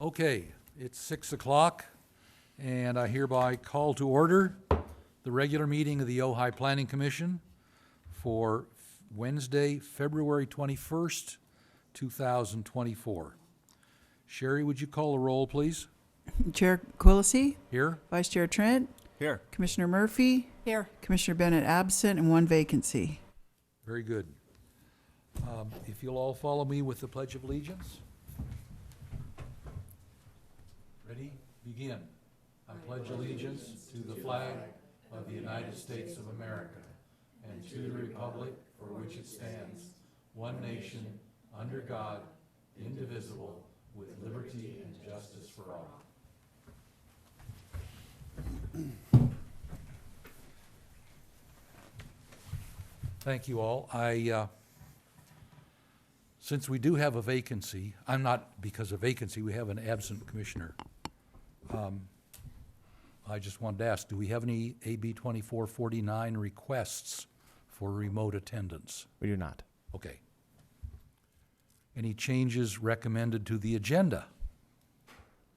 Okay, it's 6 o'clock, and I hereby call to order the regular meeting of the Ojai Planning Commission for Wednesday, February 21st, 2024. Sherry, would you call the roll, please? Chair Quillisi, Here? Vice Chair Trent, Here. Commissioner Murphy, Here. Commissioner Bennett absent, and one vacancy. Very good. If you'll all follow me with the Pledge of Allegiance. Ready? Begin. I pledge allegiance to the flag of the United States of America and to the republic for which it stands, one nation, under God, indivisible, with liberty and justice for all. Thank you all. Since we do have a vacancy, I'm not because of vacancy, we have an absent commissioner. I just wanted to ask, do we have any AB 2449 requests for remote attendance? We do not. Okay. Any changes recommended to the agenda?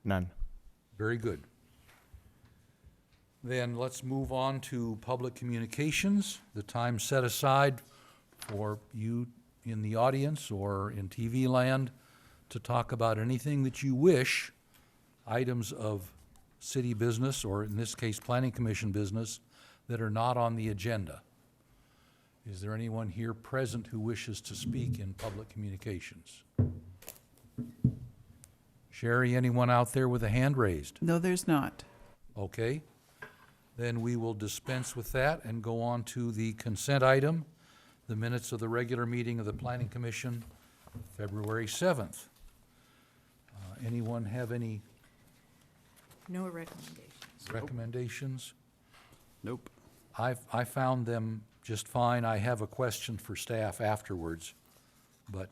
None. Very good. Then let's move on to public communications, the time set aside for you in the audience or in TV land to talk about anything that you wish, items of city business, or in this case, planning commission business, that are not on the agenda. Is there anyone here present who wishes to speak in public communications? Sherry, anyone out there with a hand raised? No, there's not. Okay. Then we will dispense with that and go on to the consent item, the minutes of the regular meeting of the Planning Commission, February 7th. Anyone have any No recommendations. recommendations? Nope. I found them just fine. I have a question for staff afterwards, but,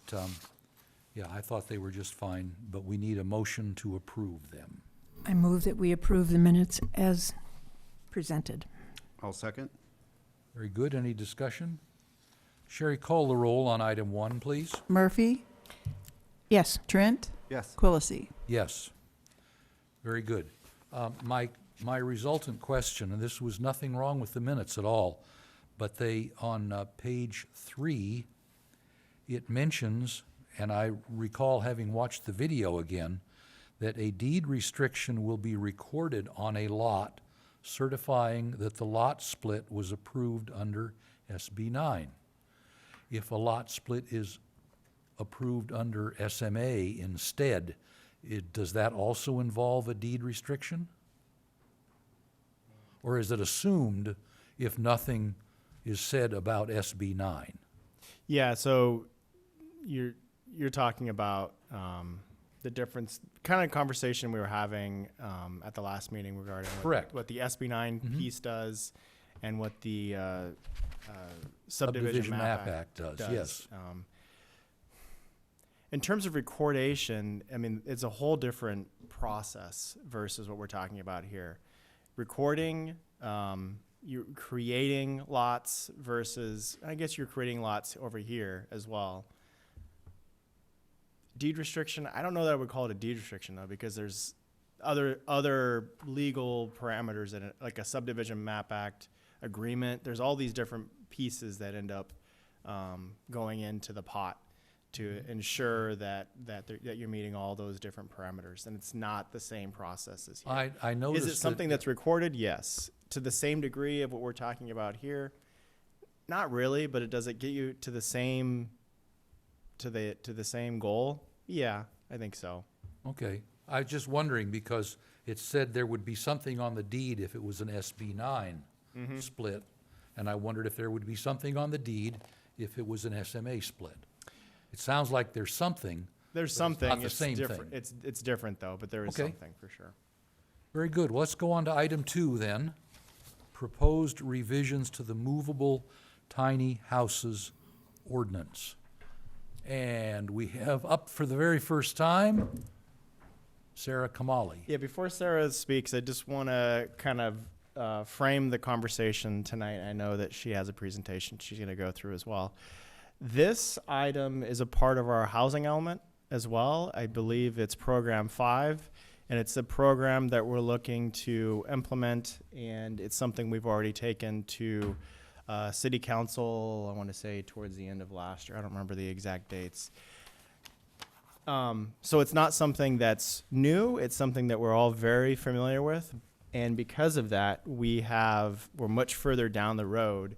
yeah, I thought they were just fine, but we need a motion to approve them. I move that we approve the minutes as presented. I'll second. Very good. Any discussion? Sherry, call the roll on item 1, please. Murphy, Yes. Trent, Yes. Quillisi. Yes. Very good. My resultant question, and this was nothing wrong with the minutes at all, but they, on page 3, it mentions, and I recall having watched the video again, that a deed restriction will be recorded on a lot certifying that the lot split was approved under SB 9. If a lot split is approved under SMA instead, does that also involve a deed restriction? Or is it assumed if nothing is said about SB 9? Yeah, so you're talking about the difference, kind of conversation we were having at the last meeting regarding Correct. what the SB 9 Mhm. piece does and what the Subdivision Map Act does, does. yes. In terms of recordation, I mean, it's a whole different process versus what we're talking about here. Recording, you're creating lots versus, I guess you're creating lots over here as well. Deed restriction, I don't know that I would call it a deed restriction though, because there's other legal parameters in it, like a subdivision map act agreement. There's all these different pieces that end up going into the pot to ensure that you're meeting all those different parameters, and it's not the same process as here. I noticed Is it something that's recorded? Yes. To the same degree of what we're talking about here? Not really, but does it get you to the same goal? Yeah, I think so. Okay. I was just wondering because it said there would be something on the deed if it was an SB 9 split, and I wondered if there would be something on the deed if it was an SMA split. It sounds like there's something. There's But something. it's not the It's same different. thing. It's different though, but there is Okay. something for sure. Very good. Well, let's go on to item 2 then. Proposed revisions to the movable tiny houses ordinance. And we have up for the very first time, Sarah Kamali. Yeah, before Sarah speaks, I just want to kind of frame the conversation tonight. I know that she has a presentation she's going to go through as well. This item is a part of our housing element as well. I believe it's program 5, and it's a program that we're looking to implement, and it's something we've already taken to city council, I want to say towards the end of last year. I don't remember the exact dates. So it's not something that's new. It's something that we're all very familiar with. And because of that, we're much further down the road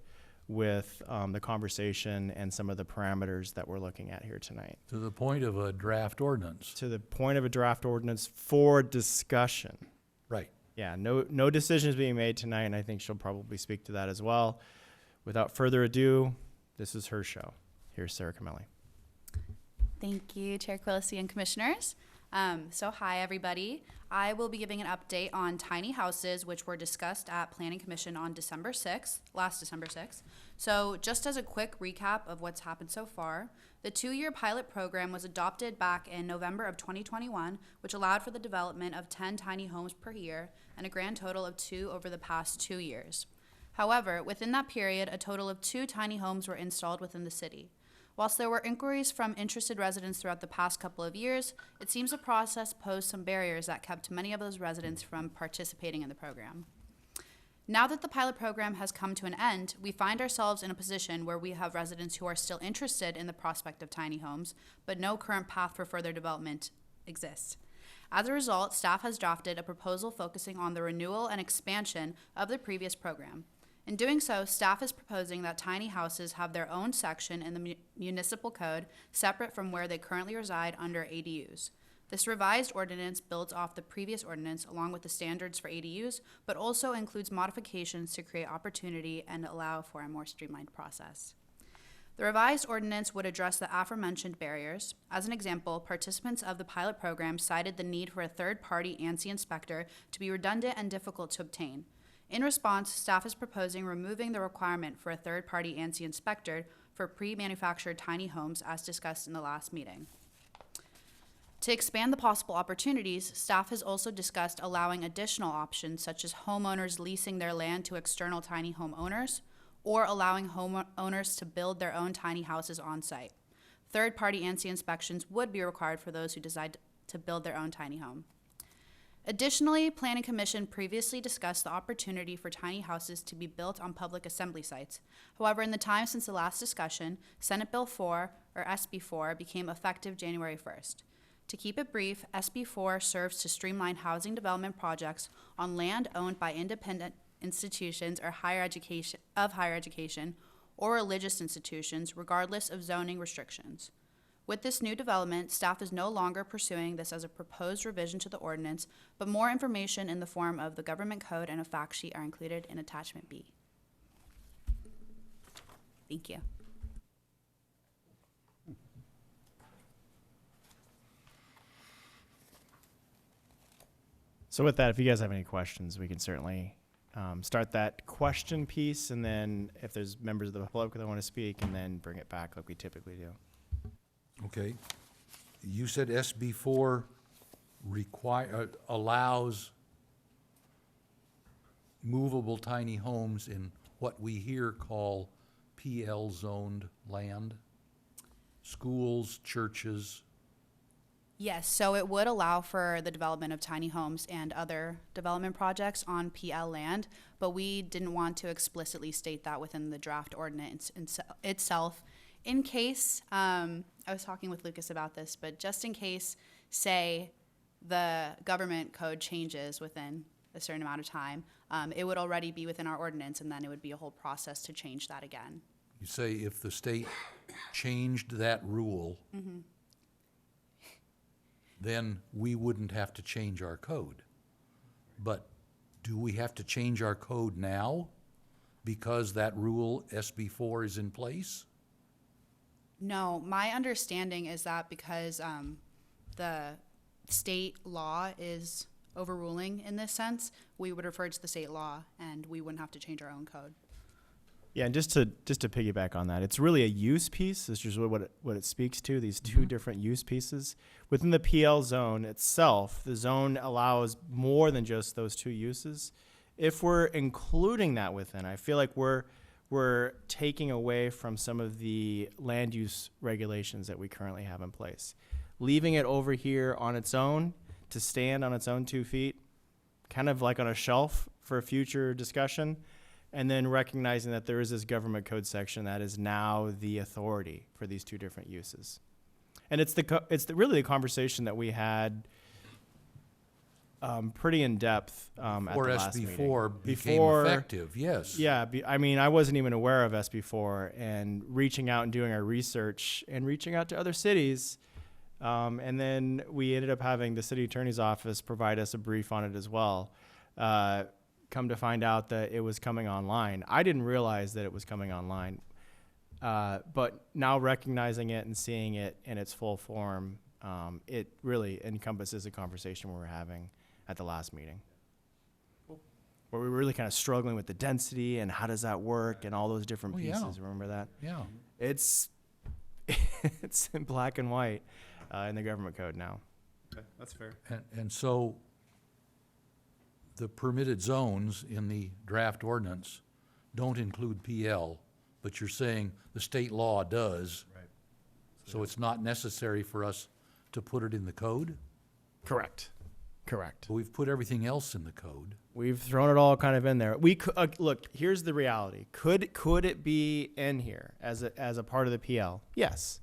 with the conversation and some of the parameters that we're looking at here tonight. To the point of a draft ordinance. To the point of a draft ordinance for discussion. Right. Yeah, no decisions being made tonight, and I think she'll probably speak to that as well. Without further ado, this is her show. Here's Sarah Camelli. Thank you, Chair Quillisi and Commissioners. So hi, everybody. I will be giving an update on tiny houses, which were discussed at Planning Commission on last December 6th. So just as a quick recap of what's happened so far, the 2-year pilot program was adopted back in November of 2021, which allowed for the development of 10 tiny homes per year and a grand total of 2 over the past 2 years. However, within that period, a total of 2 tiny homes were installed within the city. Whilst there were inquiries from interested residents throughout the past couple of years, it seems the process posed some barriers that kept many of those residents from participating in the program. Now that the pilot program has come to an end, we find ourselves in a position where we have residents who are still interested in the prospect of tiny homes, but no current path for further development exists. As a result, staff has drafted a proposal focusing on the renewal and expansion of the previous program. In doing so, staff is proposing that tiny houses have their own section in the municipal code separate from where they currently reside under ADUs. This revised ordinance builds off the previous ordinance along with the standards for ADUs, but also includes modifications to create opportunity and allow for a more streamlined process. The revised ordinance would address the aforementioned barriers. As an example, participants of the pilot program cited the need for a third-party ANSI inspector to be redundant and difficult to obtain. In response, staff is proposing removing the requirement for a third-party ANSI inspector for pre-manufactured tiny homes as discussed in the last meeting. To expand the possible opportunities, staff has also discussed allowing additional options such as homeowners leasing their land to external tiny home owners or allowing homeowners to build their own tiny houses on site. Third-party ANSI inspections would be required for those who decide to build their own tiny home. Additionally, Planning Commission previously discussed the opportunity for tiny houses to be built on public assembly sites. However, in the time since the last discussion, Senate Bill 4, or SB 4, became effective January 1st. To keep it brief, SB 4 serves to streamline housing development projects on land owned by independent institutions or higher education or religious institutions, regardless of zoning restrictions. With this new development, staff is no longer pursuing this as a proposed revision to the ordinance, but more information in the form of the government code and a fact sheet are included in attachment B. Thank you. So with that, if you guys have any questions, we can certainly start that question piece, and then if there's members of the public that want to speak, and then bring it back like we typically do. Okay. You said SB 4 allows movable tiny homes in what we here call PL zoned land, schools, churches. Yes, so it would allow for the development of tiny homes and other development projects on PL land, but we didn't want to explicitly state that within the draft ordinance itself. In case, I was talking with Lucas about this, but just in case, say, the government code changes within a certain amount of time, it would already be within our ordinance, and then it would be a whole process to change that again. You say if the state changed that rule, then we wouldn't have to change our code. But do we have to change our code now because that rule, SB 4, is in place? No, my understanding is that because the state law is overruling in this sense, we would refer to the state law and we wouldn't have to change our own code. Yeah, and just to piggyback on that, it's really a use piece. It's just what it speaks to, these two different use pieces. Within the PL zone itself, the zone allows more than just those two uses. If we're including that within, I feel like we're taking away from some of the land use regulations that we currently have in place. leaving it over here on its own to stand on its own 2 feet, kind of like on a shelf for future discussion, and then recognizing that there is this government code section that is now the authority for these 2 different uses. And it's really the conversation that we had pretty in depth at the Or last SB4 meeting. became effective, yes. Yeah, I mean, I wasn't even aware of SB4, and reaching out and doing our research and reaching out to other cities. And then we ended up having the city attorney's office provide us a brief on it as well. Come to find out that it was coming online. I didn't realize that it was coming online. But now recognizing it and seeing it in its full form, it really encompasses a conversation we were having at the last meeting. Where we were really kind of struggling with the density and how does that work and all those different Oh, yeah. pieces. Remember that? Yeah. It's in black and white in the government code now. Okay, that's fair. And so the permitted zones in the draft ordinance don't include PL, but you're saying the state law does. Right. So it's not necessary for us to put it in the code? Correct. But we've put everything else in the code. We've thrown it all kind of in there. We could look. Here's the reality. Could it be in here as a part of the PL? Yes.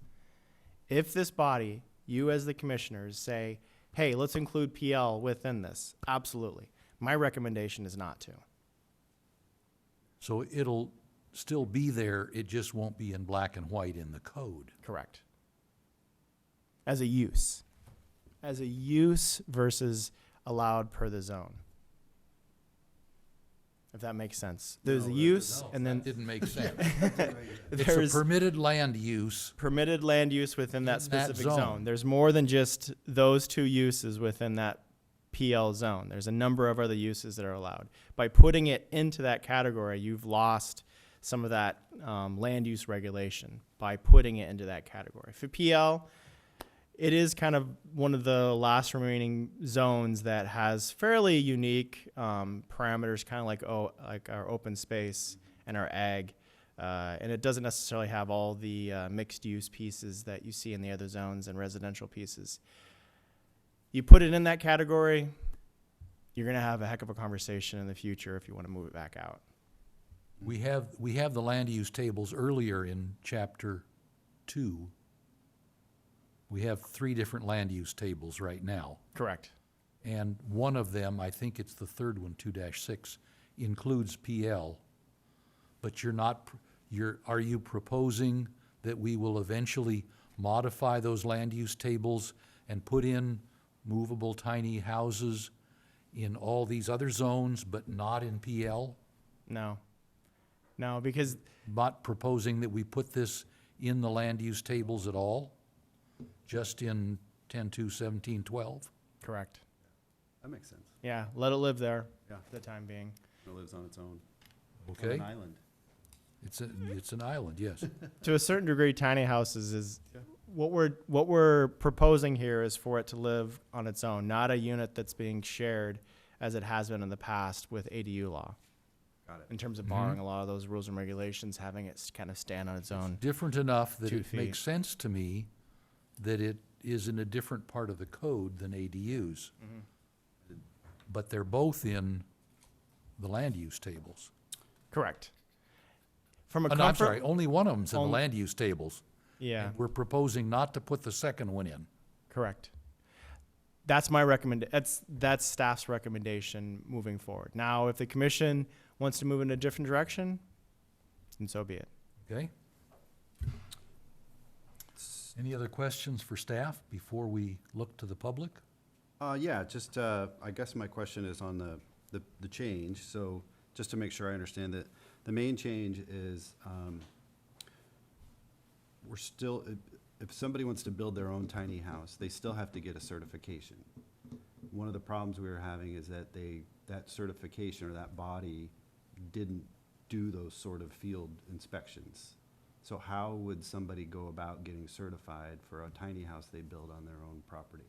If this body, you as the commissioners, say, "Hey, let's include PL within this," absolutely. My recommendation is not to. So it'll still be there, it just won't be in black and white in the code. Correct. As a use versus allowed per the zone. If that makes sense. There's a use, and then Didn't make sense. It's a there's permitted land use. permitted land use within that In that specific zone. zone. There's more than just those 2 uses within that PL zone. There's a number of other uses that are allowed. By putting it into that category, you've lost some of that land use regulation by putting it into that category. For PL, it is kind of one of the last remaining zones that has fairly unique parameters, kind of like our open space and our ag. And it doesn't necessarily have all the mixed use pieces that you see in the other zones and residential pieces. You put it in that category, you're going to have a heck of a conversation in the future if you want to move it back out. We have the land use tables earlier in chapter 2. We have 3 different land use tables right now. Correct. And one of them, I think it's the third one, 2-6, includes PL. But are you proposing that we will eventually modify those land use tables and put in movable tiny houses in all these other zones, but not in PL? No, because Not proposing that we put this in the land use tables at all? Just in 10-2, 17-12? correct. That makes sense. Yeah, let it live there Yeah. for the time being. It lives on its own. On Okay? an island. It's an island, yes. To a certain degree, tiny houses is Yeah. what we're proposing here is for it to live on its own, not a unit that's being shared as it has been in the past with ADU law. Got it. In terms of borrowing a lot of those rules and regulations, having it kind of stand on its own. Different enough that 2 it feet. makes sense to me that it is in a different part of the code than ADUs. But they're both in the land use tables. Correct. From a I'm comfort, sorry, only one of them's in the Only- land use tables. yeah, And we're proposing not to put the second one in. correct. That's that's staff's recommendation moving forward. Now, if the commission wants to move in a different direction, then so be it. Okay? Any other questions for staff before we look to the public? Yeah, just, I guess my question is on the change. So just to make sure I understand that, the main change is, we're still, if somebody wants to build their own tiny house, they still have to get a certification. One of the problems we were having is that that certification or that body didn't do those sort of field inspections. So how would somebody go about getting certified for a tiny house they build on their own property?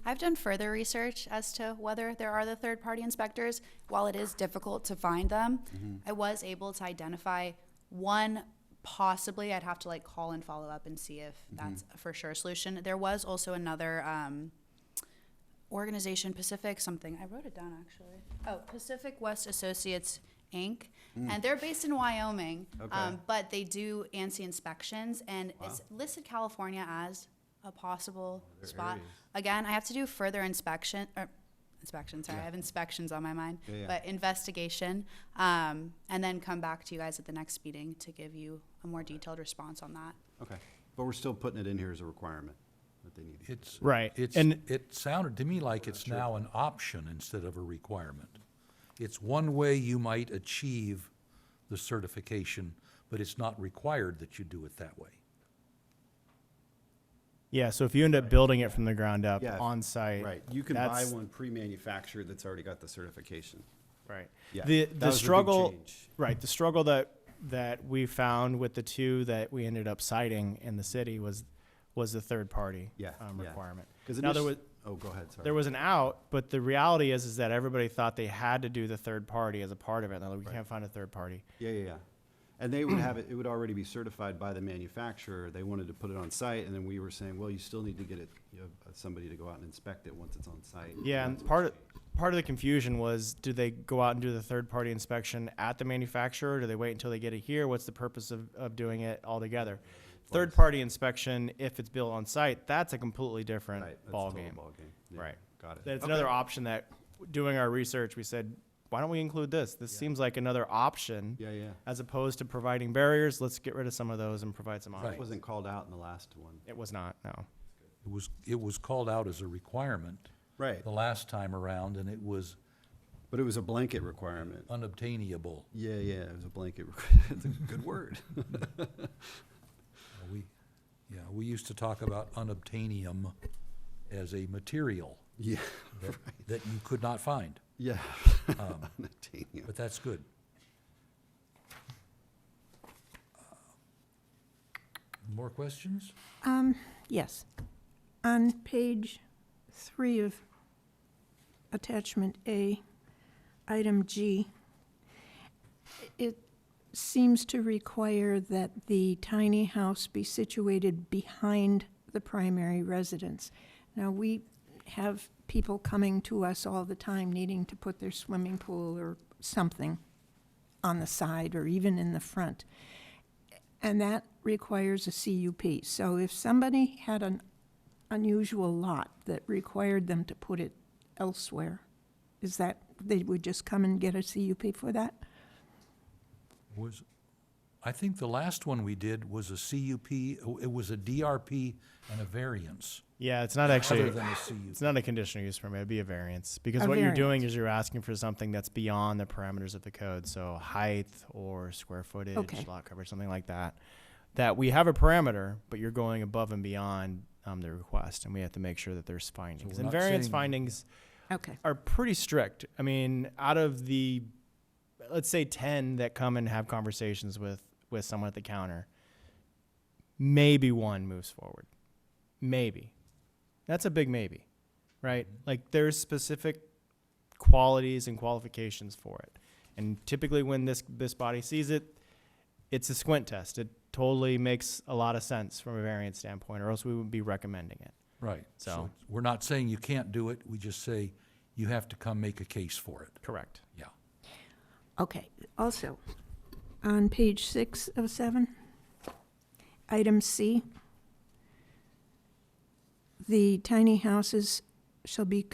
I've done further research as to whether there are the third-party inspectors. While it is difficult to find them, I was able to identify one possibly I'd have to like call and follow up and see if that's a for sure solution. There was also another organization, Pacific something. I wrote it down actually. Oh, Pacific West Associates Inc. And they're based in Wyoming, Okay. but they do ANSI inspections, and it's listed California as a possible spot. areas. Again, I have to do further inspection, sorry, I have inspections on my mind, Yeah. but investigation, and then come back to you guys at the next meeting to give you a more detailed response on that. Okay, but we're still putting it in here as a requirement that they need. It's. Right. It's, And- it sounded to me like it's now an option instead of a requirement. It's one way you might achieve the certification, but it's not required that you do it that way. Yeah, so if you end up building it from the ground up Yeah, on site. Right, you can buy that's- one pre-manufactured that's already got the certification. Right. Yeah, The that was a big struggle, change. right, the struggle that we found with the two that we ended up citing in the city was the third party Yeah, yeah. requirement. 'Cause Now there initially- was Oh, go ahead, sorry. there was an out, but the reality is that everybody thought they had to do the third party as a part of it. Now we Right. can't find a third party. Yeah. And they would have it would already be certified by the manufacturer. They wanted to put it on site, and then we were saying, well, you still need to get it, somebody to go out and inspect it once it's on site. Yeah, and That's part what's of the confusion was, do they go out and do the third party inspection at the manufacturer? Do they wait until they get it here? What's the purpose of doing it all together? Third party inspection, if it's built on site, that's a completely different Right, that's a ball total game. ballgame. Yeah, Right. Got it. That's Okay. another option that, doing our research, we said, why don't we include this? This seems like another option. Yeah. As opposed to providing barriers, let's get rid of some of those and provide some It options. wasn't called out in the last one. It was not, no. It was called out as a requirement Right, the last time around, and it was but it was a blanket requirement. unobtainable. Yeah, it was a blanket requirement. It's a good word. We used to talk about unobtainium as a material Yeah, that you could not find, yeah. Unobtainium. but that's good. More questions? Yes. On page 3 of attachment A, item G, it seems to require that the tiny house be situated behind the primary residence. Now, we have people coming to us all the time needing to put their swimming pool or something on the side or even in the front. And that requires a CUP. So if somebody had an unusual lot that required them to put it elsewhere, is that, they would just come and get a CUP for that? I think the last one we did was a CUP, it was a DRP and a variance, Yeah, it's not other actually, than a CUP. it's not a conditional use permit, it'd be a variance. Because A what you're doing variance. is you're asking for something that's beyond the parameters of the code, so height or square footage, Okay. lot coverage, something like that. That we have a parameter, but you're going above and beyond the request, and we have to make sure that there's findings. we're And not variance saying- findings Okay. are pretty strict. I mean, out of the, let's say 10 that come and have conversations with someone at the counter, maybe one moves forward. Maybe. That's a big maybe, right? Like there's specific qualities and qualifications for it. And typically when this body sees it, it's a squint test. It totally makes a lot of sense from a variance standpoint, or else we wouldn't be recommending it. Right. So- We're not saying you can't do it, we just say you have to come make a case for it. Correct. Yeah. Okay, also, on page 6 of 7, item C, the tiny houses shall be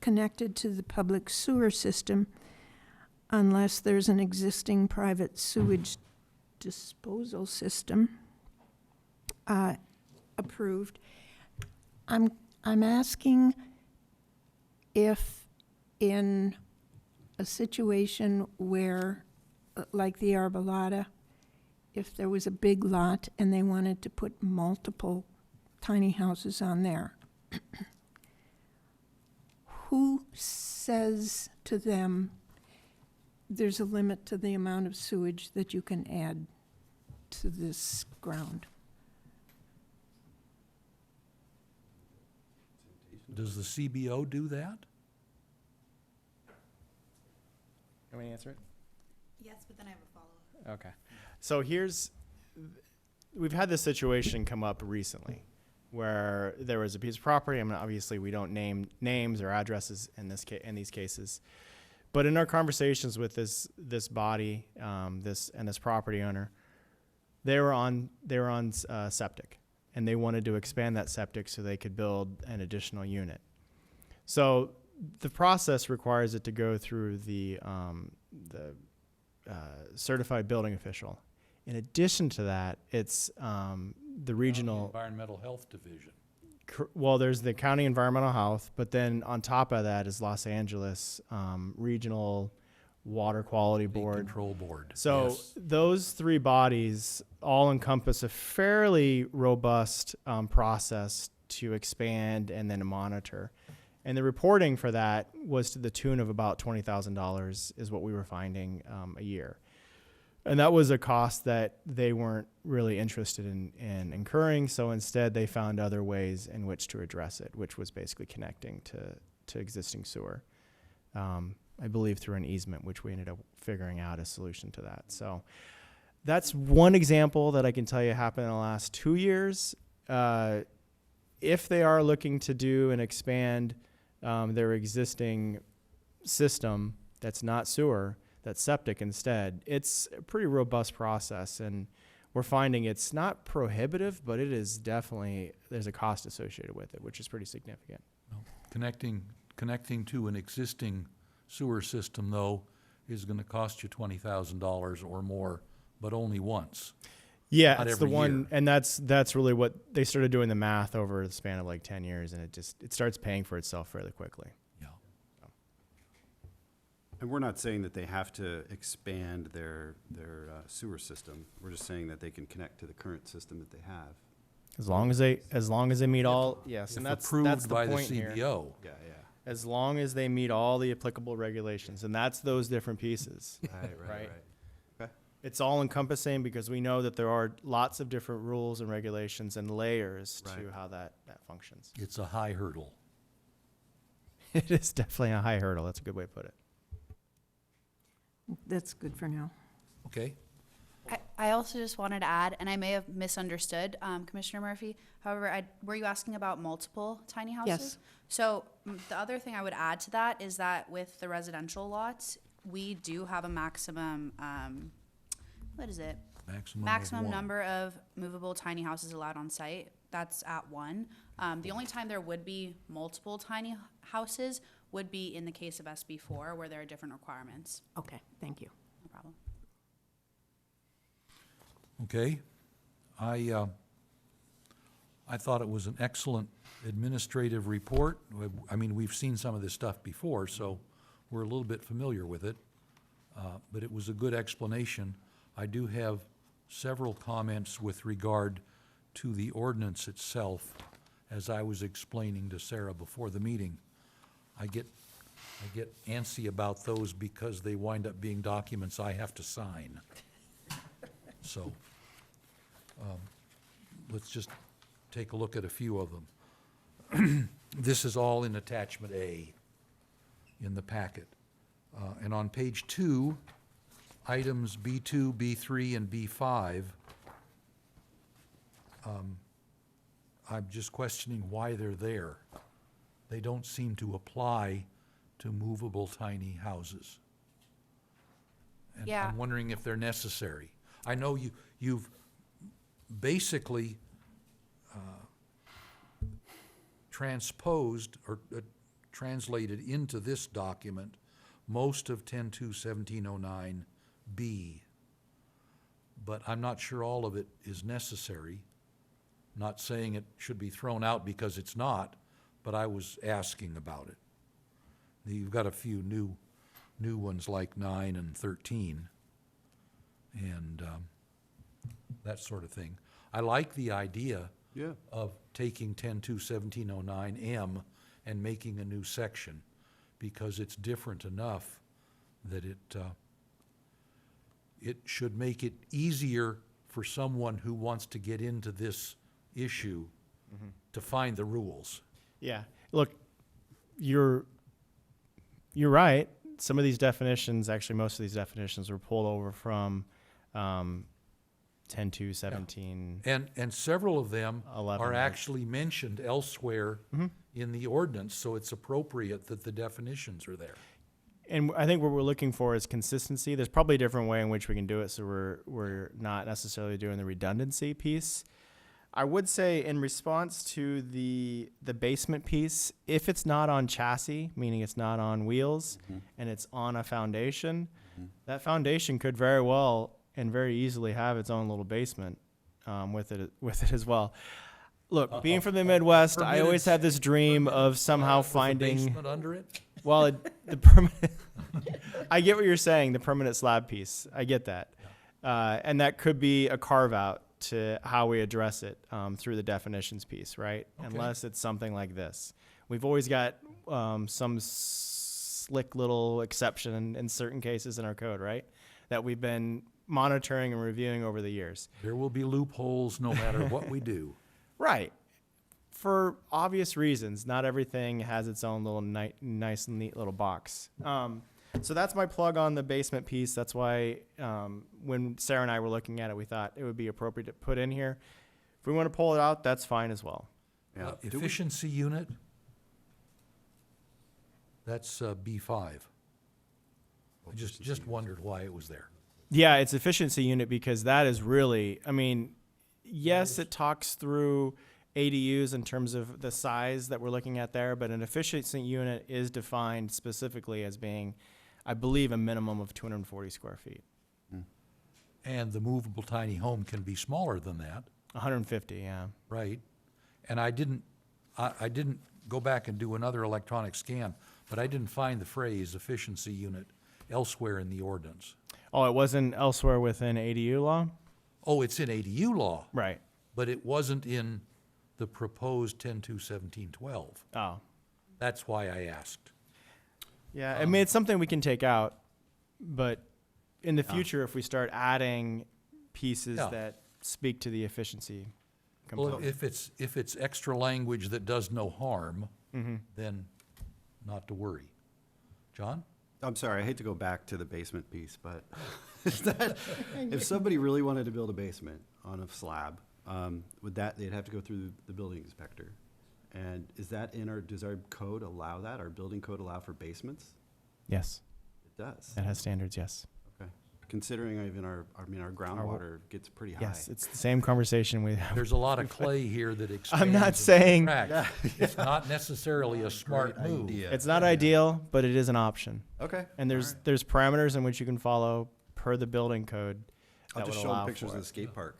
connected to the public sewer system unless there's an existing private sewage disposal system approved. I'm asking if in a situation where, like the Arbolada, if there was a big lot and they wanted to put multiple tiny houses on there, who says to them there's a limit to the amount of sewage that you can add to this ground? Does the CBO do that? Can we answer it? Yes, but then I have a follow-up. Okay. So here's, we've had this situation come up recently where there was a piece of property. I mean, obviously we don't name names or addresses in these cases, but in our conversations with this body, this property owner, they were on septic, and they wanted to expand that septic so they could build an additional unit. So the process requires it to go through the certified building official. In addition to that, it's the regional. Environmental Health Division. Well, there's the county environmental health, but then on top of that is Los Angeles regional water quality board. Control Board. So yes. those three bodies all encompass a fairly robust process to expand and then monitor. And the reporting for that was to the tune of about $20,000 is what we were finding a year. And that was a cost that they weren't really interested in incurring. So instead they found other ways in which to address it, which was basically connecting to existing sewer. I believe through an easement, which we ended up figuring out a solution to that. So that's one example that I can tell you happened in the last 2 years. If they are looking to do and expand their existing system that's not sewer, that's septic instead, it's a pretty robust process. And we're finding it's not prohibitive, but it is definitely, there's a cost associated with it, which is pretty significant. Well, connecting to an existing sewer system, though, is going to cost you $20,000 or more, but only once. Yeah, Not it's the every one, year. and that's really what they started doing the math over the span of like 10 years, and it starts paying for itself fairly quickly. Yeah. And we're not saying that they have to expand their sewer system. We're just saying that they can connect to the current system that they have. As long as they meet all, yes, If and that's approved the by the point here. CBO. Yeah, As long as they meet all the applicable regulations, and that's those different pieces. Right. Right. Okay. It's all encompassing because we know that there are lots of different rules and regulations and layers Right. to how that functions. It's a high hurdle. It is definitely a high hurdle. That's a good way to put it. That's good for now. Okay? I also just wanted to add, and I may have misunderstood, Commissioner Murphy. However, were you asking about multiple tiny houses? Yes. So the other thing I would add to that is that with the residential lots, we do have a maximum, what is it? Maximum of one. Number of movable tiny houses allowed on site. That's at one. The only time there would be multiple tiny houses would be in the case of SB4, where there are different requirements. Okay, thank you. No problem. Okay. I thought it was an excellent administrative report. I mean, we've seen some of this stuff before, so we're a little bit familiar with it. But it was a good explanation. I do have several comments with regard to the ordinance itself, as I was explaining to Sarah before the meeting. I get antsy about those because they wind up being documents I have to sign. So, let's just take a look at a few of them. This is all in attachment A in the packet. And on page 2, items B2, B3, and B5, I'm just questioning why they're there. They don't seem to apply to movable tiny houses. And Yeah. I'm wondering if they're necessary. I know you've basically transposed or translated into this document most of 10.2.1709B, but I'm not sure all of it is necessary. Not saying it should be thrown out because it's not, but I was asking about it. You've got a few new ones like 9 and 13 and that sort of thing. I like the idea Yeah. of taking 10.2.1709M and making a new section because it's different enough that it should make it easier for someone who wants to get into this issue to find the rules. Yeah. Look, you're right. Some of these definitions, actually most of these definitions were pulled over from 10-2-17. And several of them 11, are right. actually mentioned elsewhere in the ordinance, so it's appropriate that the definitions are there. And I think what we're looking for is consistency. There's probably a different way in which we can do it, so we're not necessarily doing the redundancy piece. I would say in response to the basement piece, if it's not on chassis, meaning it's not on wheels, and it's on a foundation, that foundation could very well and very easily have its own little basement with it as well. Look, being from the Midwest, I always had this dream of somehow With a finding. basement under it? Well, the permanent. I get what you're saying. The permanent slab piece. I get that, and that could be a carve out to how we address it through the definitions piece, right? Okay. Unless it's something like this. We've always got some slick little exception in certain cases in our code, right? That we've been monitoring and reviewing over the years. There will be loopholes no matter what we do. Right. For obvious reasons, not everything has its own little nice and neat little box. So that's my plug on the basement piece. That's why when Sarah and I were looking at it, we thought it would be appropriate to put in here. If we want to pull it out, that's fine as well. Yeah. Do we- Efficiency unit, that's B5. I just wondered why it was there. Yeah, it's efficiency unit because that is really, I mean, yes, it talks through ADUs in terms of the size that we're looking at there, but an efficiency unit is defined specifically as being, I believe, a minimum of 240 square feet. And the movable tiny home can be smaller than that, 150, yeah. right? And I didn't go back and do another electronic scan, but I didn't find the phrase efficiency unit elsewhere in the ordinance. Oh, it wasn't elsewhere within ADU law? Oh, it's in ADU law, Right. but it wasn't in the proposed 10-2-17-12. Oh. That's why I asked. Yeah, I mean, it's something we can take out, but in the future, if we start adding pieces Yeah. that speak to the efficiency Well, component. if it's extra language that does no harm, Mm-hmm. then not to worry. John? I'm sorry, I hate to go back to the basement piece, but if somebody really wanted to build a basement on a slab, they'd have to go through the building inspector. And is that does our code allow that? Our building code allow for basements? Yes, It does. that has standards, yes. Okay. Considering even our groundwater gets pretty high. Yes, it's the same conversation we have. There's a lot of clay here that expands. I'm not and saying- contracts. It's not necessarily a smart Great move. idea. It's not ideal, but it is an option. Okay. And all right. there's parameters in which you can follow per the building code I'll that just would show allow them pictures for of the it. skate park.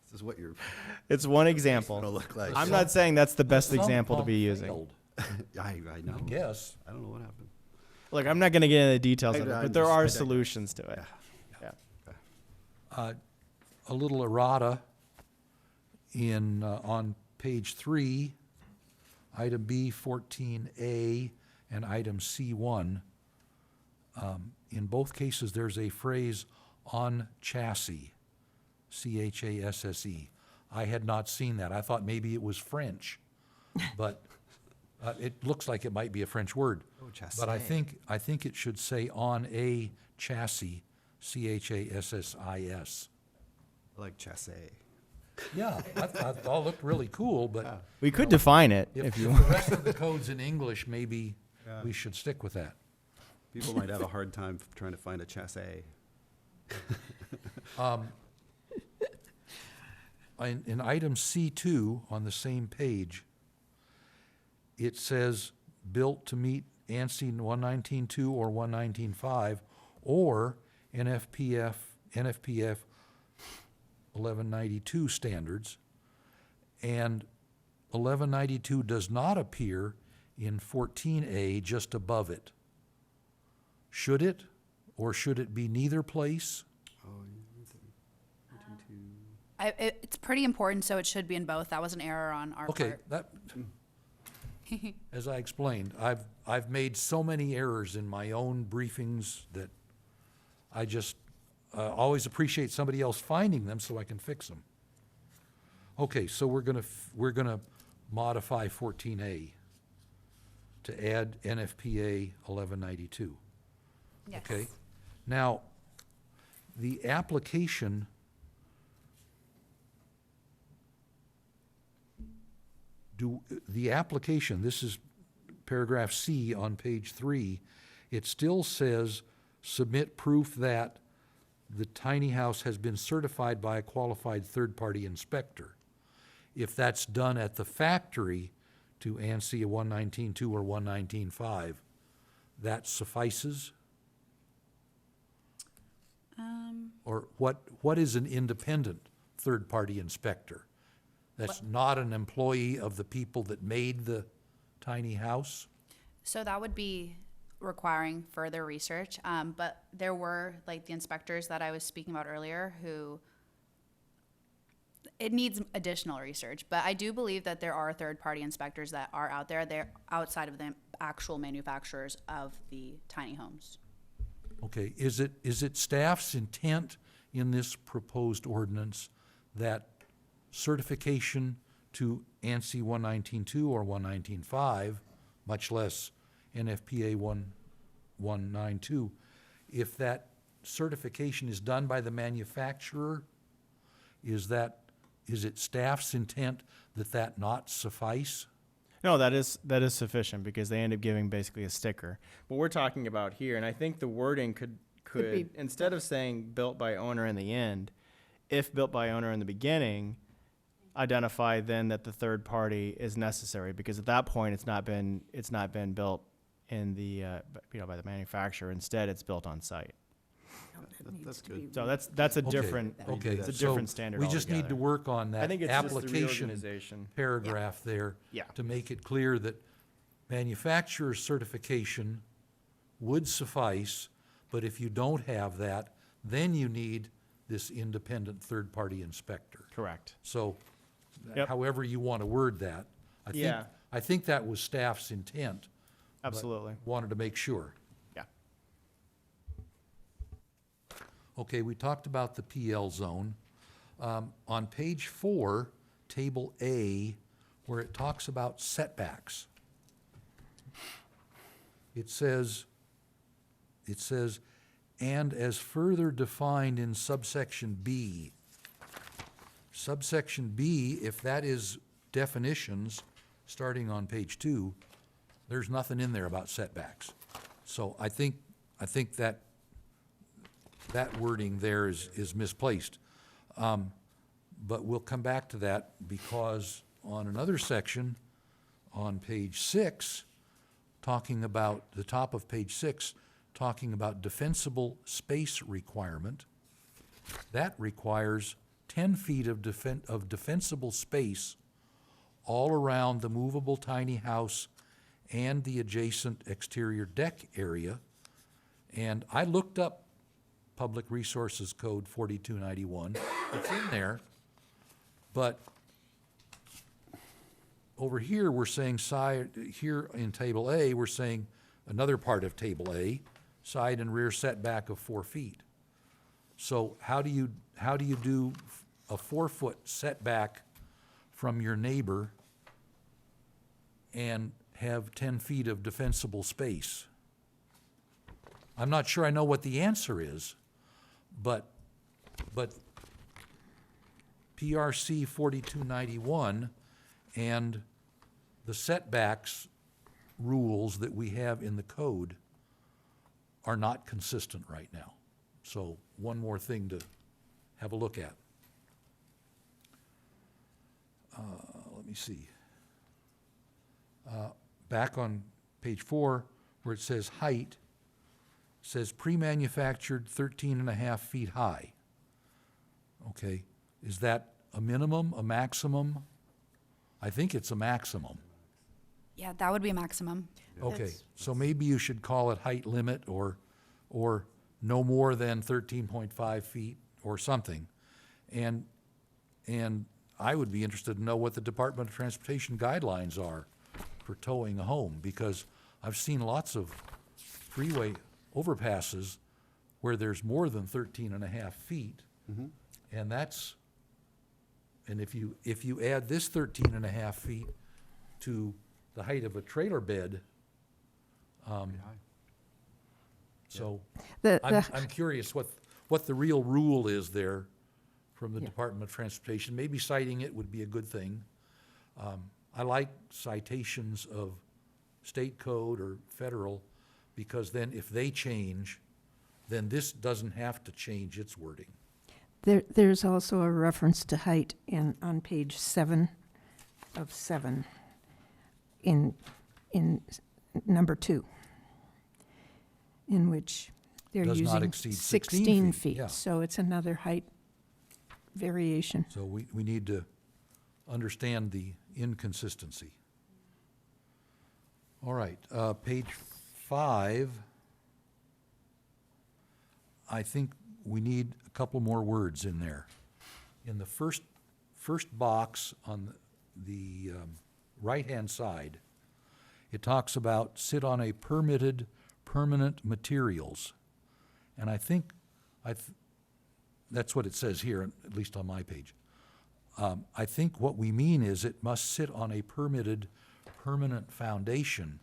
This is what you're It's one example. gonna look like. I'm not saying that's the best Some example to pump be using. failed, I know. I guess. I don't know what happened. Look, I'm not going to get into the details of it, I'm but there just- I are digress. solutions to it. Yeah. A little errata on page 3, item B 14A and item C1. In both cases, there's a phrase on chassis, C-H-A-S-S-E. I had not seen that. I thought maybe it was French, but it looks like it might be a French word. Oh, But I chassis. think it should say on a chassis, C-H-A-S-S-I-S. I like chassis. Yeah, I thought it looked really cool, but We could define it if if the you want. rest of the code's in English, maybe we should stick with that. People might have a hard time trying to find a chassis. In item C2 on the same page, it says built to meet ANSI 119.2 or 119.5 or NFPF 1192 standards. And 1192 does not appear in 14A, just above it. Should it, or should it be neither place? It's pretty important, so it should be in both. That was an error on our Okay, part. that, as I explained, I've made so many errors in my own briefings that I just always appreciate somebody else finding them so I can fix them. Okay, so we're gonna modify 14A to add NFPA 1192. Yes. Okay, now, the application this is paragraph C on page 3, it still says submit proof that the tiny house has been certified by a qualified third-party inspector. If that's done at the factory to ANSI 119.2 or 119.5, that suffices? Or what is an independent third-party inspector? That's not an employee of the people that made the tiny house? So that would be requiring further research, but there were, like, the inspectors that I was speaking about earlier who, it needs additional research, but I do believe that there are third-party inspectors that are out there. They're outside of the actual manufacturers of the tiny homes. Okay, is it staff's intent in this proposed ordinance that certification to ANSI 119.2 or 119.5, much less NFPA 192, if that certification is done by the manufacturer, is it staff's intent that not suffice? No, that is sufficient because they end up giving basically a sticker. What we're talking about here, and I think the wording could be- instead of saying built by owner in the end, if built by owner in the beginning, identify then that the third party is necessary because at that point it's not been built in the by the manufacturer. Instead, it's built on site. That's good. So that's a Okay, different okay, it's a so different standard. we just need to altogether. work on I that think it's just the application reorganization. paragraph there Yeah. to make it clear that manufacturer's certification would suffice, but if you don't have that, then you need this independent third-party inspector. Correct. So Yep. however you want to word that, Yeah. I think that was staff's intent. but Absolutely. Wanted to make sure. Yeah. Okay, we talked about the PL zone. On page 4, table A, where it talks about setbacks, it says, and as further defined in subsection B. Subsection B, if that is definitions, starting on page 2, there's nothing in there about setbacks. So I think that wording there is misplaced. But we'll come back to that because on another section, on page 6, talking about, the top of page 6, talking about defensible space requirement, that requires 10 feet of defensible space all around the movable tiny house and the adjacent exterior deck area. And I looked up Public Resources Code 4291. It's in there, but over here, we're saying here in Table A, we're saying another part of Table A, side and rear setback of 4 feet. So how do you do a 4-foot setback from your neighbor and have 10 feet of defensible space? I'm not sure I know what the answer is, but PRC 4291 and the setbacks rules that we have in the code are not consistent right now. So one more thing to have a look at. Let me see. Back on page 4, where it says height, it says pre-manufactured 13.5 feet high. Okay, is that a minimum, a maximum? I think it's a maximum. Yeah, that would be a maximum. Okay, so maybe you should call it height limit or no more than 13.5 feet or something. And I would be interested to know what the Department of Transportation guidelines are for towing a home, because I've seen lots of freeway overpasses where there's more than 13.5 feet. And that's, and if you add this 13.5 feet to the height of a trailer bed, so I'm curious what what the real rule is there from the Yeah. Department of Transportation. Maybe citing it would be a good thing. I like citations of state code or federal, because then if they change, then this doesn't have to change its wording. There's also a reference to height on page 7 of 7 in number 2, in which they're Does not using exceed 16 feet, yeah. feet. So it's another height variation. So we need to understand the inconsistency. All right, page 5, I think we need a couple more words in there. In the first box on the right-hand side, it talks about sit on a permitted permanent materials. And I think, that's what it says here, at least on my page. I think what we mean is it must sit on a permitted permanent foundation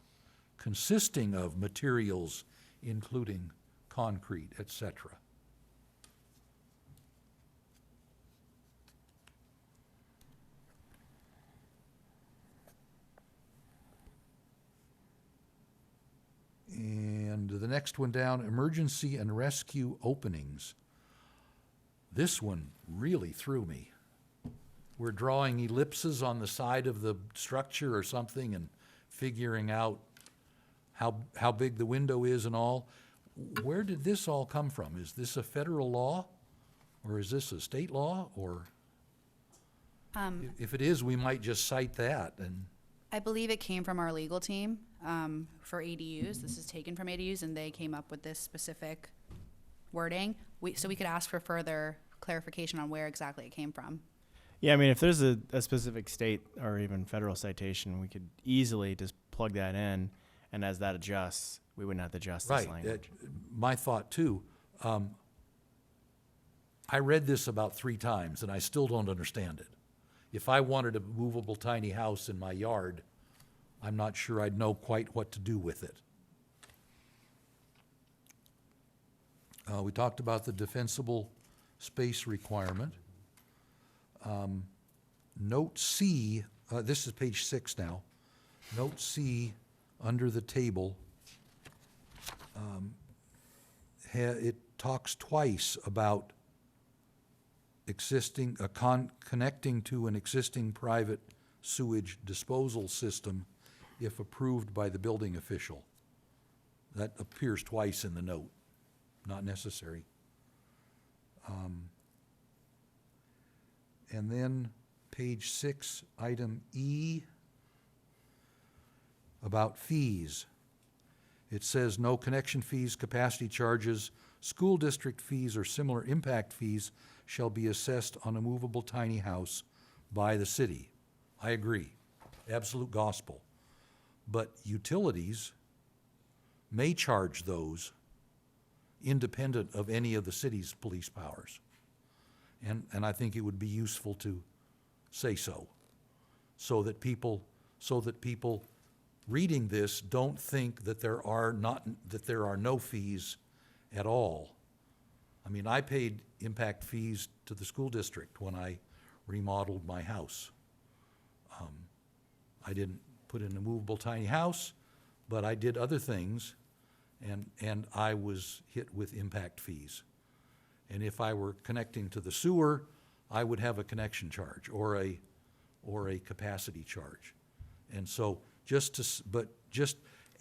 consisting of materials including concrete, etc. And the next one down, emergency and rescue openings. This one really threw me. We're drawing ellipses on the side of the structure or something and figuring out how big the window is and all. Where did this all come from? Is this a federal law? Or is this a state law? Or if it is, we might just cite that. And I believe it came from our legal team for ADUs. This is taken from ADUs, and they came up with this specific wording. So we could ask for further clarification on where exactly it came from. Yeah, I mean, if there's a specific state or even federal citation, we could easily just plug that in, and as that adjusts, we wouldn't have to adjust this right, language. my thought too. I read this about 3 times and I still don't understand it. If I wanted a movable tiny house in my yard, I'm not sure I'd know quite what to do with it. We talked about the defensible space requirement. Note C, this is page 6 now. Note C, under the table, it talks twice about connecting to an existing private sewage disposal system if approved by the building official. That appears twice in the note, not necessary. And then page 6, item E, about fees. It says no connection fees, capacity charges, school district fees, or similar impact fees shall be assessed on a movable tiny house by the city. I agree, absolute gospel. But utilities may charge those independent of any of the city's police powers. And I think it would be useful to say so that people reading this don't think that there are no fees at all. I mean, I paid impact fees to the school district when I remodeled my house. I didn't put in a movable tiny house, but I did other things, and I was hit with impact fees. And if I were connecting to the sewer, I would have a connection charge or a capacity charge. And so just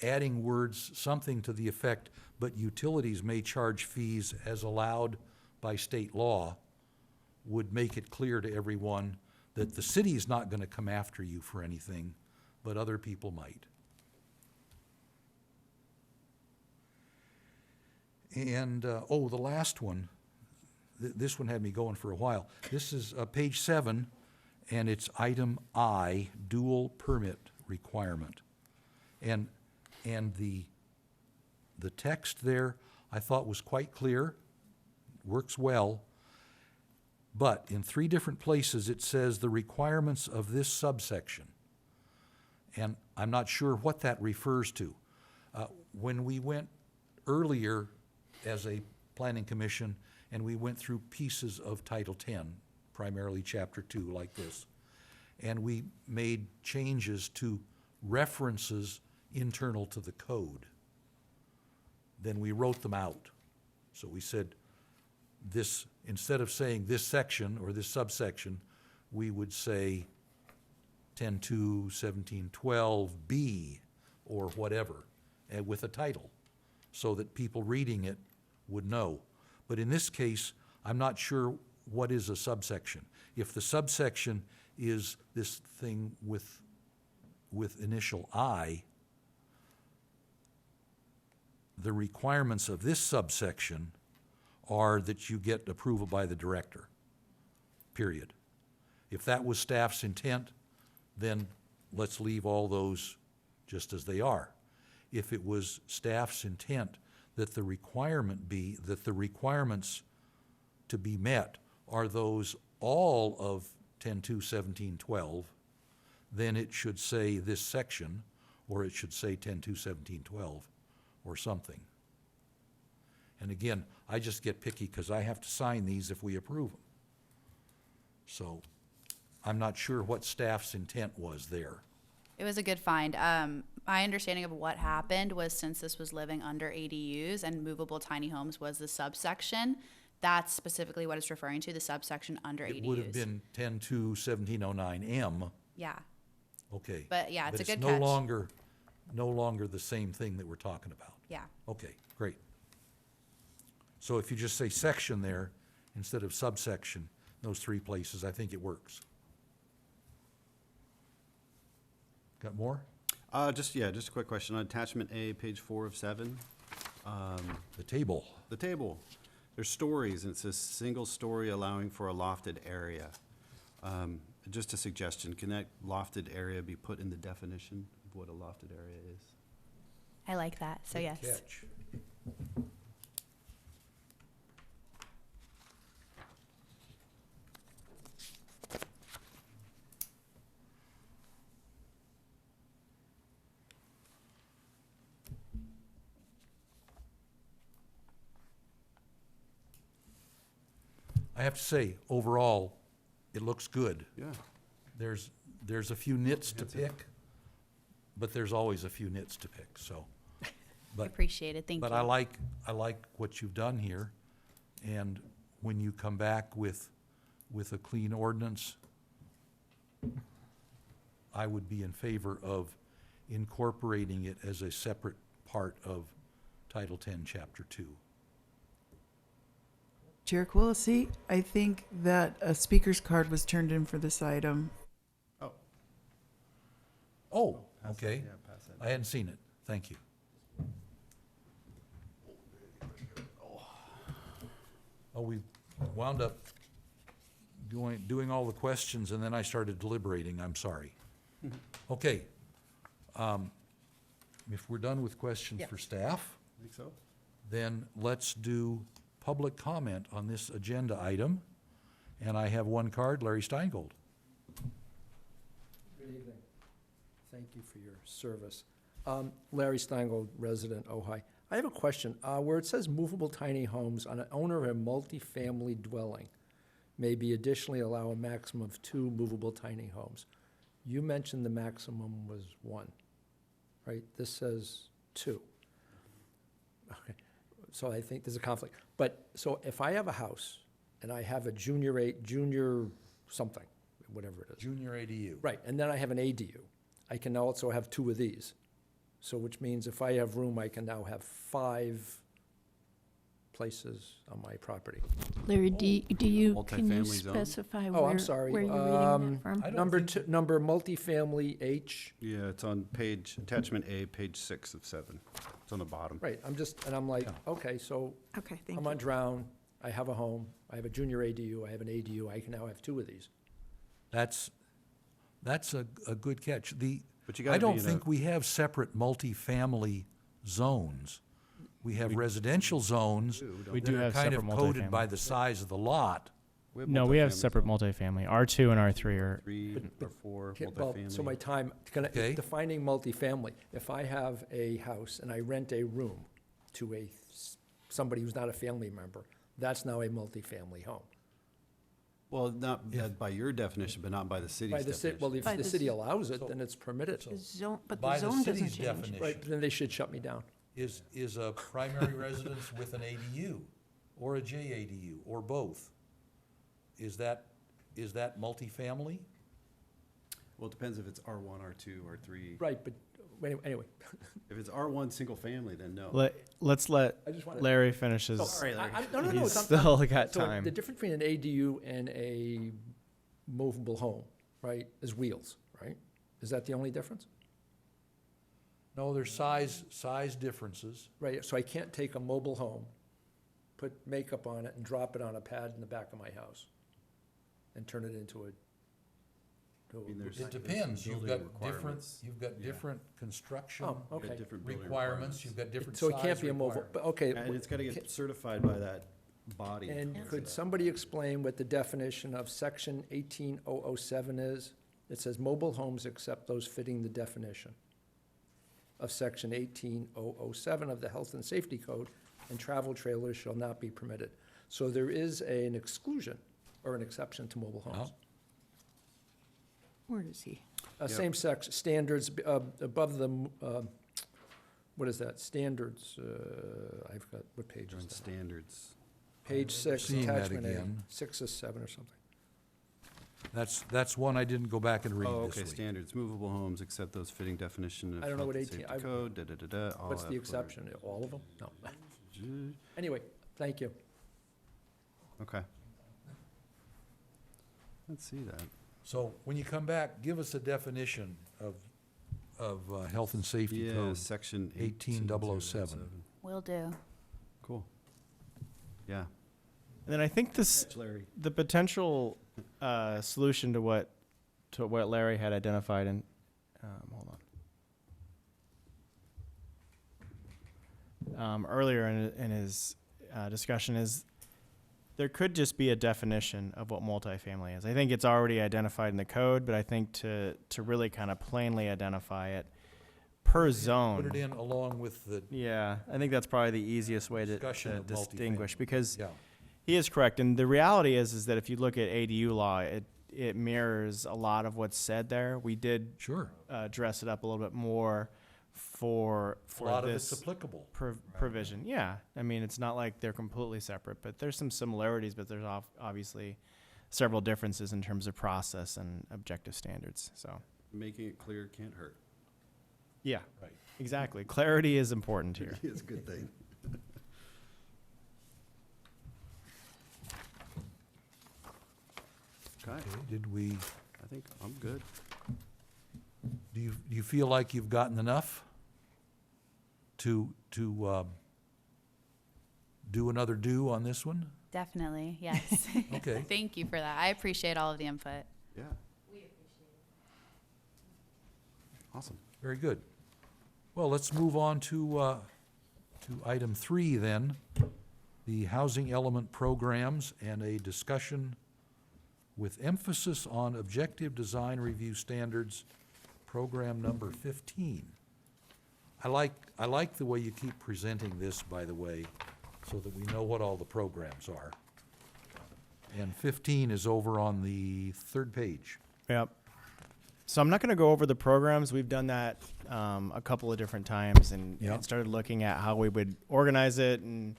adding words, something to the effect, but utilities may charge fees as allowed by state law, would make it clear to everyone that the city's not going to come after you for anything, but other people might. And, the last one, this one had me going for a while. This is page 7, and it's item I, dual permit requirement. And the text there I thought was quite clear, works well, but in 3 different places it says the requirements of this subsection. And I'm not sure what that refers to. When we went earlier as a planning commission and we went through pieces of Title 10, primarily Chapter 2, like this. And we made changes to references internal to the code. Then we wrote them out. So we said this, instead of saying this section or this subsection, we would say 10.2, 17.12B, or whatever, and with a title, so that people reading it would know. But in this case, I'm not sure what is a subsection. If the subsection is this thing with initial I, the requirements of this subsection are that you get approval by the director, period. If that was staff's intent, then let's leave all those just as they are. If it was staff's intent that the requirement be, that the requirements to be met are those all of 10.2, 17.12, then it should say this section, or it should say 10.2, 17.12, or something. And again, I just get picky because I have to sign these if we approve them. So I'm not sure what staff's intent was there. It was a good find. My understanding of what happened was, since this was living under ADUs and movable tiny homes was the subsection, that's specifically what it's referring to, the subsection under ADUs. It would have been 10.2, 1709M. Yeah, Okay. but yeah, it's a good But catch. it's no longer the same thing that we're talking about. Yeah, Okay, great. So if you just say section there instead of subsection, those three places, I think it works. Got more? Just a quick question on attachment A, page 4 of 7. The table. The table, there's stories, and it says single story allowing for a lofted area. Just a suggestion, can that lofted area be put in the definition of what a lofted area is? I like that, so Good yes. catch. I have to say, overall, it looks good. Yeah. There's a few nits to pick, but there's always a few nits to pick, so. But, Appreciate it, thank you. but I like what you've done here, and when you come back with a clean ordinance, I would be in favor of incorporating it as a separate part of Title 10, Chapter 2. Chair Quillisi, I think that a speaker's card was turned in for this item. Oh, Pass that, okay. yeah, pass that. I hadn't seen it. Thank you. Oh, we wound up doing all the questions, and then I started deliberating. I'm sorry. Okay. If we're done with questions for staff, Think so? then let's do public comment on this agenda item. And I have one card, Larry Steingold. Good evening. Thank you for your service. Larry Steingold, resident, Ojai. I have a question. Where it says movable tiny homes on an owner of a multifamily dwelling may be additionally allow a maximum of 2 movable tiny homes. You mentioned the maximum was 1, right? This says 2. Okay, so I think there's a conflict. But, so if I have a house and I have a junior something, whatever it is. Junior ADU. Right, and then I have an ADU. I can also have 2 of these. So which means if I have room, I can now have 5 places on my property. Larry, can you Multifamily zone? specify Oh, I'm where sorry. you're reading that from? I don't Number think- 2, number multifamily H. Yeah, it's on attachment A, page 6 of 7. It's on the bottom. Right, and I'm like, okay, so Okay, thank I'm you. on Drown, I have a home, I have a junior ADU, I have an ADU, I can now have 2 of these. That's a good catch. But you I gotta don't be in a- think we have separate multifamily zones. We have residential zones We that do are have kind of separate coded by multifamily. the size of the lot. No, we have multifamily separate zone. multifamily. R2 and R3 are, 3 or 4 Okay, well, so my multifamily. time, Okay. defining multifamily, if I have a house and I rent a room to somebody who's not a family member, that's now a multifamily home. Well, not by your definition, but not by the city's By the city, well, definition. if By the the city s- allows it, So- then it's permitted. But By the the zone doesn't city's change. definition, Right, then they should shut me down. is a primary residence with an ADU, or a JADU, or both. Is that multifamily? Well, it depends if it's R1, R2, R3. Right, but anyway, If it's R1 single family, then no. Let's let I just wanted. Larry finish his. Sorry, Larry. No, He's it's not- still got So time. the difference between an ADU and a movable home, right, is wheels, right? Is that the only difference? No, there's size differences. Right, so I can't take a mobile home, put makeup on it and drop it on a pad in the back of my house and turn it into a. I mean, there's- It depends, you've building got different, requirements. you've got Yeah. different construction Oh, You've got okay. different building requirements, you've got different So size it can't be a mobile, requirements. but, okay. And it's gotta get certified by that body. And could somebody explain what the definition of section 18007 is? It says mobile homes except those fitting the definition of section 18007 of the Health and Safety Code, and travel trailers shall not be permitted. So there is an exclusion or an exception to mobile homes. Oh. Where is he? Yep. Same sex standards above the, what is that? Standards, I've got, what page On is that? standards. Page 6, Seeing that attachment A, again. 6 or 7 or something. That's one I didn't go back and read Oh, this okay, week. standards, movable homes, except those fitting definition of I don't know health what and 18 safety I- code, da-da-da-da, all What's the that for- exception? All of them? No. Anyway, thank you. Okay. Let's see that. So when you come back, give us a definition of health and safety Yeah, code. section 18007. Will do. Cool. Yeah. And then I think this Catch Larry. the potential solution to what Larry had identified in hold on earlier in his discussion is there could just be a definition of what multifamily is. I think it's already identified in the code, but I think to really kind of plainly identify it per zone. Put it in along with the, Yeah, I think that's probably the easiest way to Discussion of distinguish multifamily. because yeah. he is correct, and the reality is that if you look at ADU law, it mirrors a lot of what's said there. We did Sure. dress it up a little bit more for A lot of it's this applicable. provision. Yeah, I mean it's not like they're completely separate, but there's some similarities, but there's obviously several differences in terms of process and objective standards. So Making it clear can't hurt. yeah, Right. exactly. Clarity is important here. It's a good thing. Okay, Okay, did we, I think I'm good. do you feel like you've gotten enough to do another do on this one? Definitely, yes. Okay. Thank you for that. I appreciate all of the input. Yeah. We appreciate it. Awesome. Very good. Well, let's move on to item 3 then, the housing element programs and a discussion with emphasis on objective design review standards, program number 15. I like the way you keep presenting this, by the way, so that we know what all the programs are. And 15 is over on the 3rd page. Yep. So I'm not going to go over the programs. We've done that a couple of different times and Yep. started looking at how we would organize it and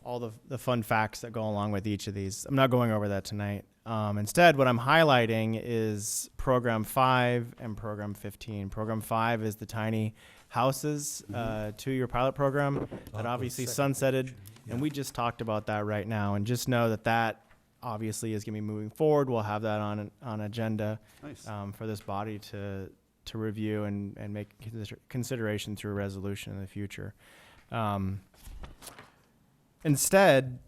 all the fun facts that go along with each of these. I'm not going over that tonight. Instead, what I'm highlighting is Program 5 and Program 15. Program 5 is the tiny houses, 2-year pilot program that obviously sunsetted, and we just talked about that right now. And just know that obviously is going to be moving forward. We'll have that on agenda Nice. for this body to review and make consideration through a resolution in the future. Instead,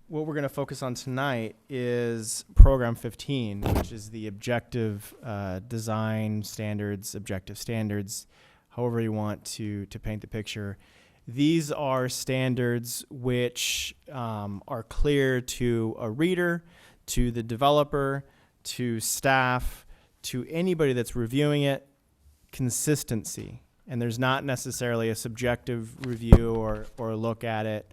what we're going to focus on tonight is Program 15, which is the objective design standards, objective standards, however you want to paint the picture. These are standards which are clear to a reader, to the developer, to staff, to anybody that's reviewing it, consistency. And there's not necessarily a subjective review or look at it.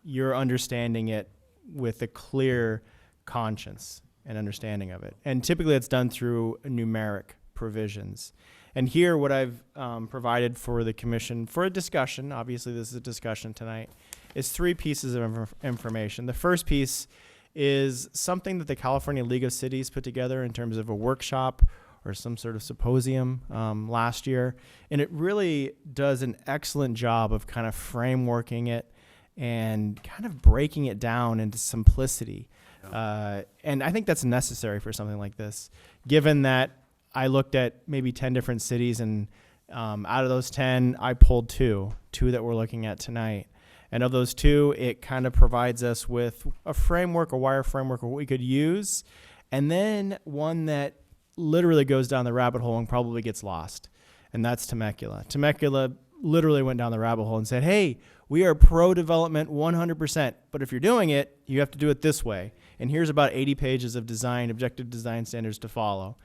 you're understanding it with a clear conscience and understanding of it. And typically it's done through numeric provisions. And here, what I've provided for the commission for a discussion, obviously this is a discussion tonight, is 3 pieces of information. The first piece is something that the California League of Cities put together in terms of a workshop or some sort of symposium last year. And it really does an excellent job of kind of frameworking it and kind of breaking it down into simplicity. And I think that's necessary for something like this, given that I looked at maybe 10 different cities, and out of those 10, I pulled two that we're looking at tonight. And of those 2, it kind of provides us with a framework, a wire framework of what we could use, and then one that literally goes down the rabbit hole and probably gets lost, and that's Temecula. Temecula literally went down the rabbit hole and said, hey, we are pro-development 100%, but if you're doing it, you have to do it this way. And here's about 80 pages of design, objective design standards to follow.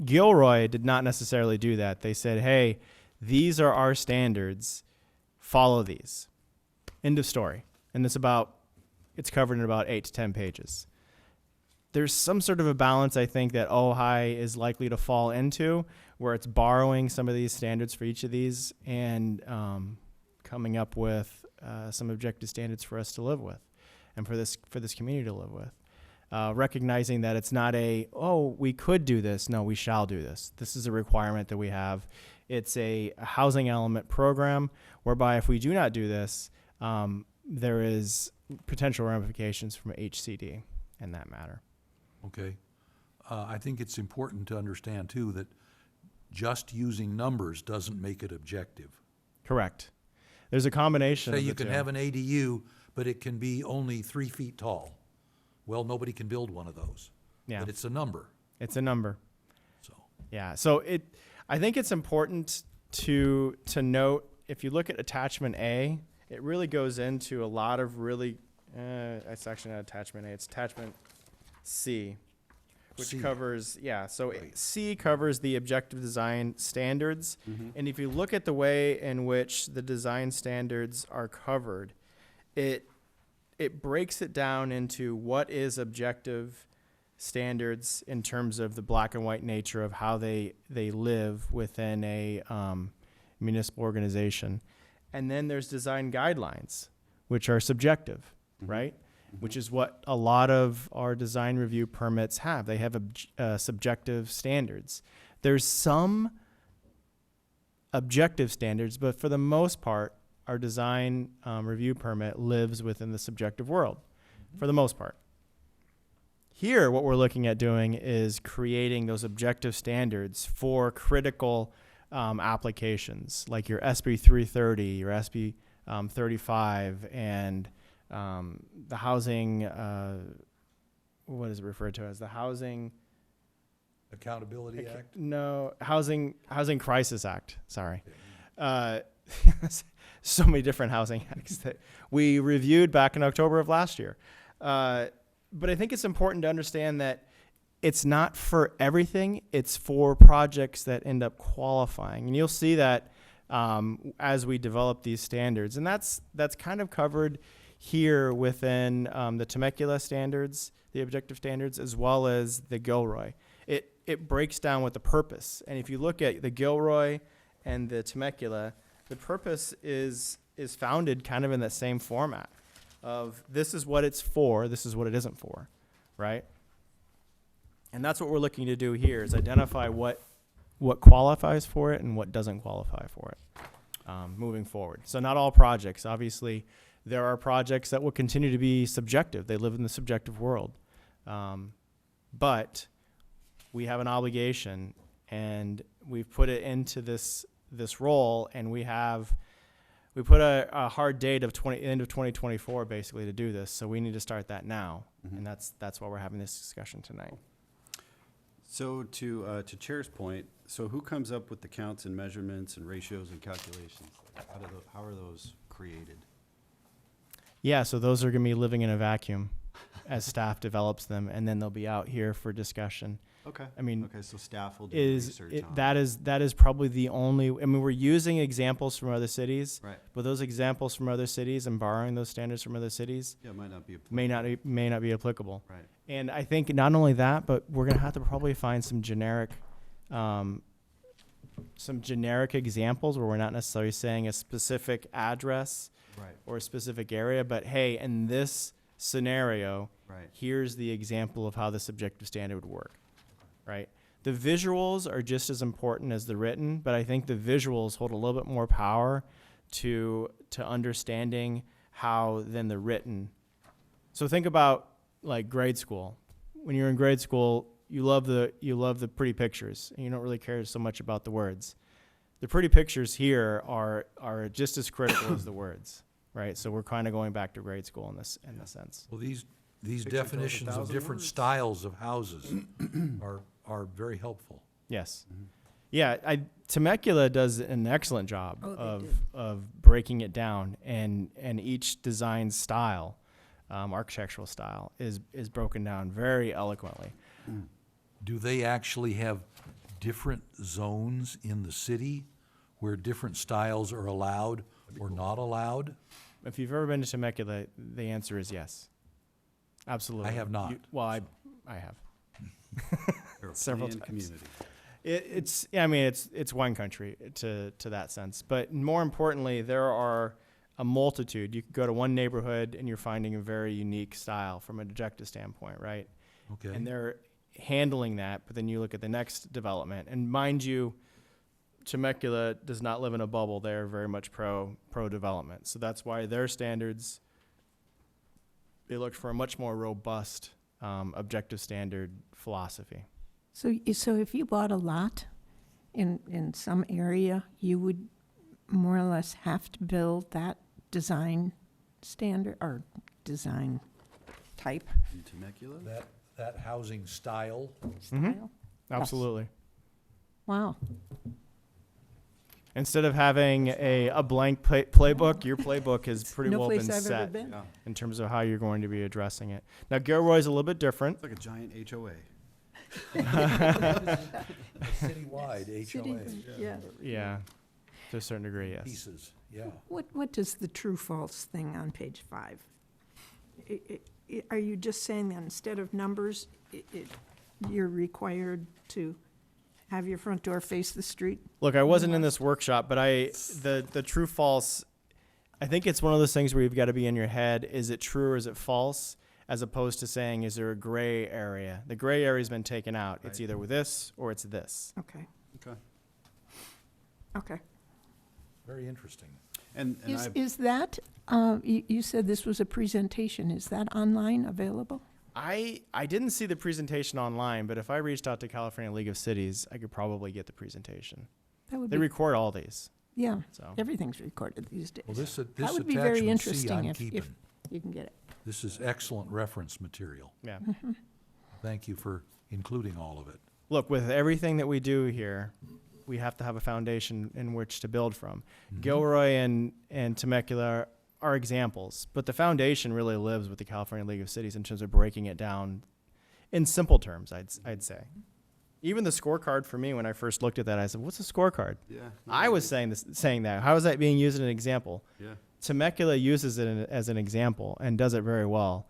Gilroy did not necessarily do that. They said, hey, these are our standards, follow these. End of story. And it's covered in about 8 to 10 pages. There's some sort of a balance, I think, that Ojai is likely to fall into, where it's borrowing some of these standards for each of these and coming up with some objective standards for us to live with and for this community to live with. Recognizing that it's not we could do this. No, we shall do this. This is a requirement that we have. It's a housing element program whereby if we do not do this, there is potential ramifications from HCD in that matter. Okay. I think it's important to understand, too, that just using numbers doesn't make it objective. Correct. There's a combination Say of you the can two. have an ADU, but it can be only 3 feet tall. Well, nobody can build one of those. Yeah. But it's a number, It's a number. so. Yeah. So I think it's important to note, if you look at attachment A, it really goes into a lot of really, it's actually not attachment A, it's attachment C, which C. covers, so Right. C covers the objective design standards. And if you look at the way in which the design standards are covered, it breaks it down into what is objective standards in terms of the black and white nature of how they live within a municipal organization. And then there's design guidelines, which are subjective, right? Which is what a lot of our design review permits have. They have subjective standards. There's some objective standards, but for the most part, our design review permit lives within the subjective world, for the most part. Here, what we're looking at doing is creating those objective standards for critical applications, like your SB 330, your SB 35, and the housing, what is it referred to as? The Housing... Accountability Act? No, Housing Crisis Act, sorry. So many different housing acts that we reviewed back in October of last year. But I think it's important to understand that it's not for everything. It's for projects that end up qualifying. And you'll see that as we develop these standards. And that's kind of covered here within the Temecula standards, the objective standards, as well as the Gilroy. It breaks down with the purpose. And if you look at the Gilroy and the Temecula, the purpose is founded kind of in that same format of this is what it's for, this is what it isn't for, right? And that's what we're looking to do here, is identify what qualifies for it and what doesn't qualify for it moving forward. So not all projects. Obviously, there are projects that will continue to be subjective. They live in the subjective world. But we have an obligation, and we've put it into this role, and we put a hard date of end of 2024 basically to do this. So we need to start that now, and that's why we're having this discussion tonight. So to Chair's point, so who comes up with the counts and measurements and ratios and calculations? How are those created? Yeah, so those are going to be living in a vacuum. as staff develops them, and then they'll be out here for discussion. Okay. I mean, Okay, so staff will do research on that is probably the only. I mean, we're using examples from other cities, Right. but those examples from other cities and borrowing those standards from other cities Yeah, it might not be. may not be applicable. Right. And I think not only that, but we're gonna have to probably find some generic examples where we're not necessarily saying a specific address Right. or a specific area, but hey, in this scenario, Right. here's the example of how the subjective standard would work, right? The visuals are just as important as the written, but I think the visuals hold a little bit more power to understanding how than the written. So think about like grade school. When you're in grade school, you love the pretty pictures, and you don't really care so much about the words. The pretty pictures here are just as critical as the words, right? So we're kind of going back to grade school in this sense. Well, these Picture tells definitions of 1,000 different words. styles of houses are very helpful. Yes. Yeah, Temecula does an excellent job Oh, they of breaking it down, and each design style, architectural style, is broken down very eloquently. Do they actually have different zones in the city where different styles are allowed or not allowed? If you've ever been to Temecula, the answer is yes. Absolutely. I have not, I have. Several European times. community. It's wine country to that sense. But more importantly, there are a multitude. You could go to one neighborhood and you're finding a very unique style from an objective standpoint, right? Okay. And they're handling that, but then you look at the next development. And mind you, Temecula does not live in a bubble. They're very much pro development. So that's why their standards, they look for a much more robust objective standard philosophy. So if you bought a lot in some area, you would more or less have to build that design standard or design type In Temecula? That housing style, style? Absolutely. Wow. Instead of having a blank playbook, your playbook has pretty No well been place I've ever set been. Yeah. in terms of how you're going to be addressing it. Now, Gilroy's a little bit different. It's like a giant HOA. citywide City- HOA Yeah. Yeah, to a certain degree, yes. pieces, yeah. What does the true false thing on page 5? Are you just saying that instead of numbers, you're required to have your front door face the street? Look, I wasn't in this workshop, but the true false, I think it's one of those things where you've got to be in your head, is it true or is it false? As opposed to saying, is there a gray area? The gray area's been taken out. It's Right. either with this or it's this. Okay, Okay. okay. Very interesting. And Is that, you said this was a presentation, is that online available? I didn't see the presentation online, but if I reached out to California League of Cities, I could probably get the presentation. That would They be, record all these, yeah, so. everything's recorded these days. Well, this That would be very attachment C interesting I'm if keeping. you can get it. This is excellent reference material. Yeah. Thank you for including all of it. Look, with everything that we do here, we have to have a foundation in which to build from. Gilroy and Temecula are examples, but the foundation really lives with the California League of Cities in terms of breaking it down in simple terms, I'd say. Even the scorecard for me, when I first looked at that, I said, what's a scorecard? yeah. I was saying that. How is that being used as an example? Yeah. Temecula uses it as an example and does it very well,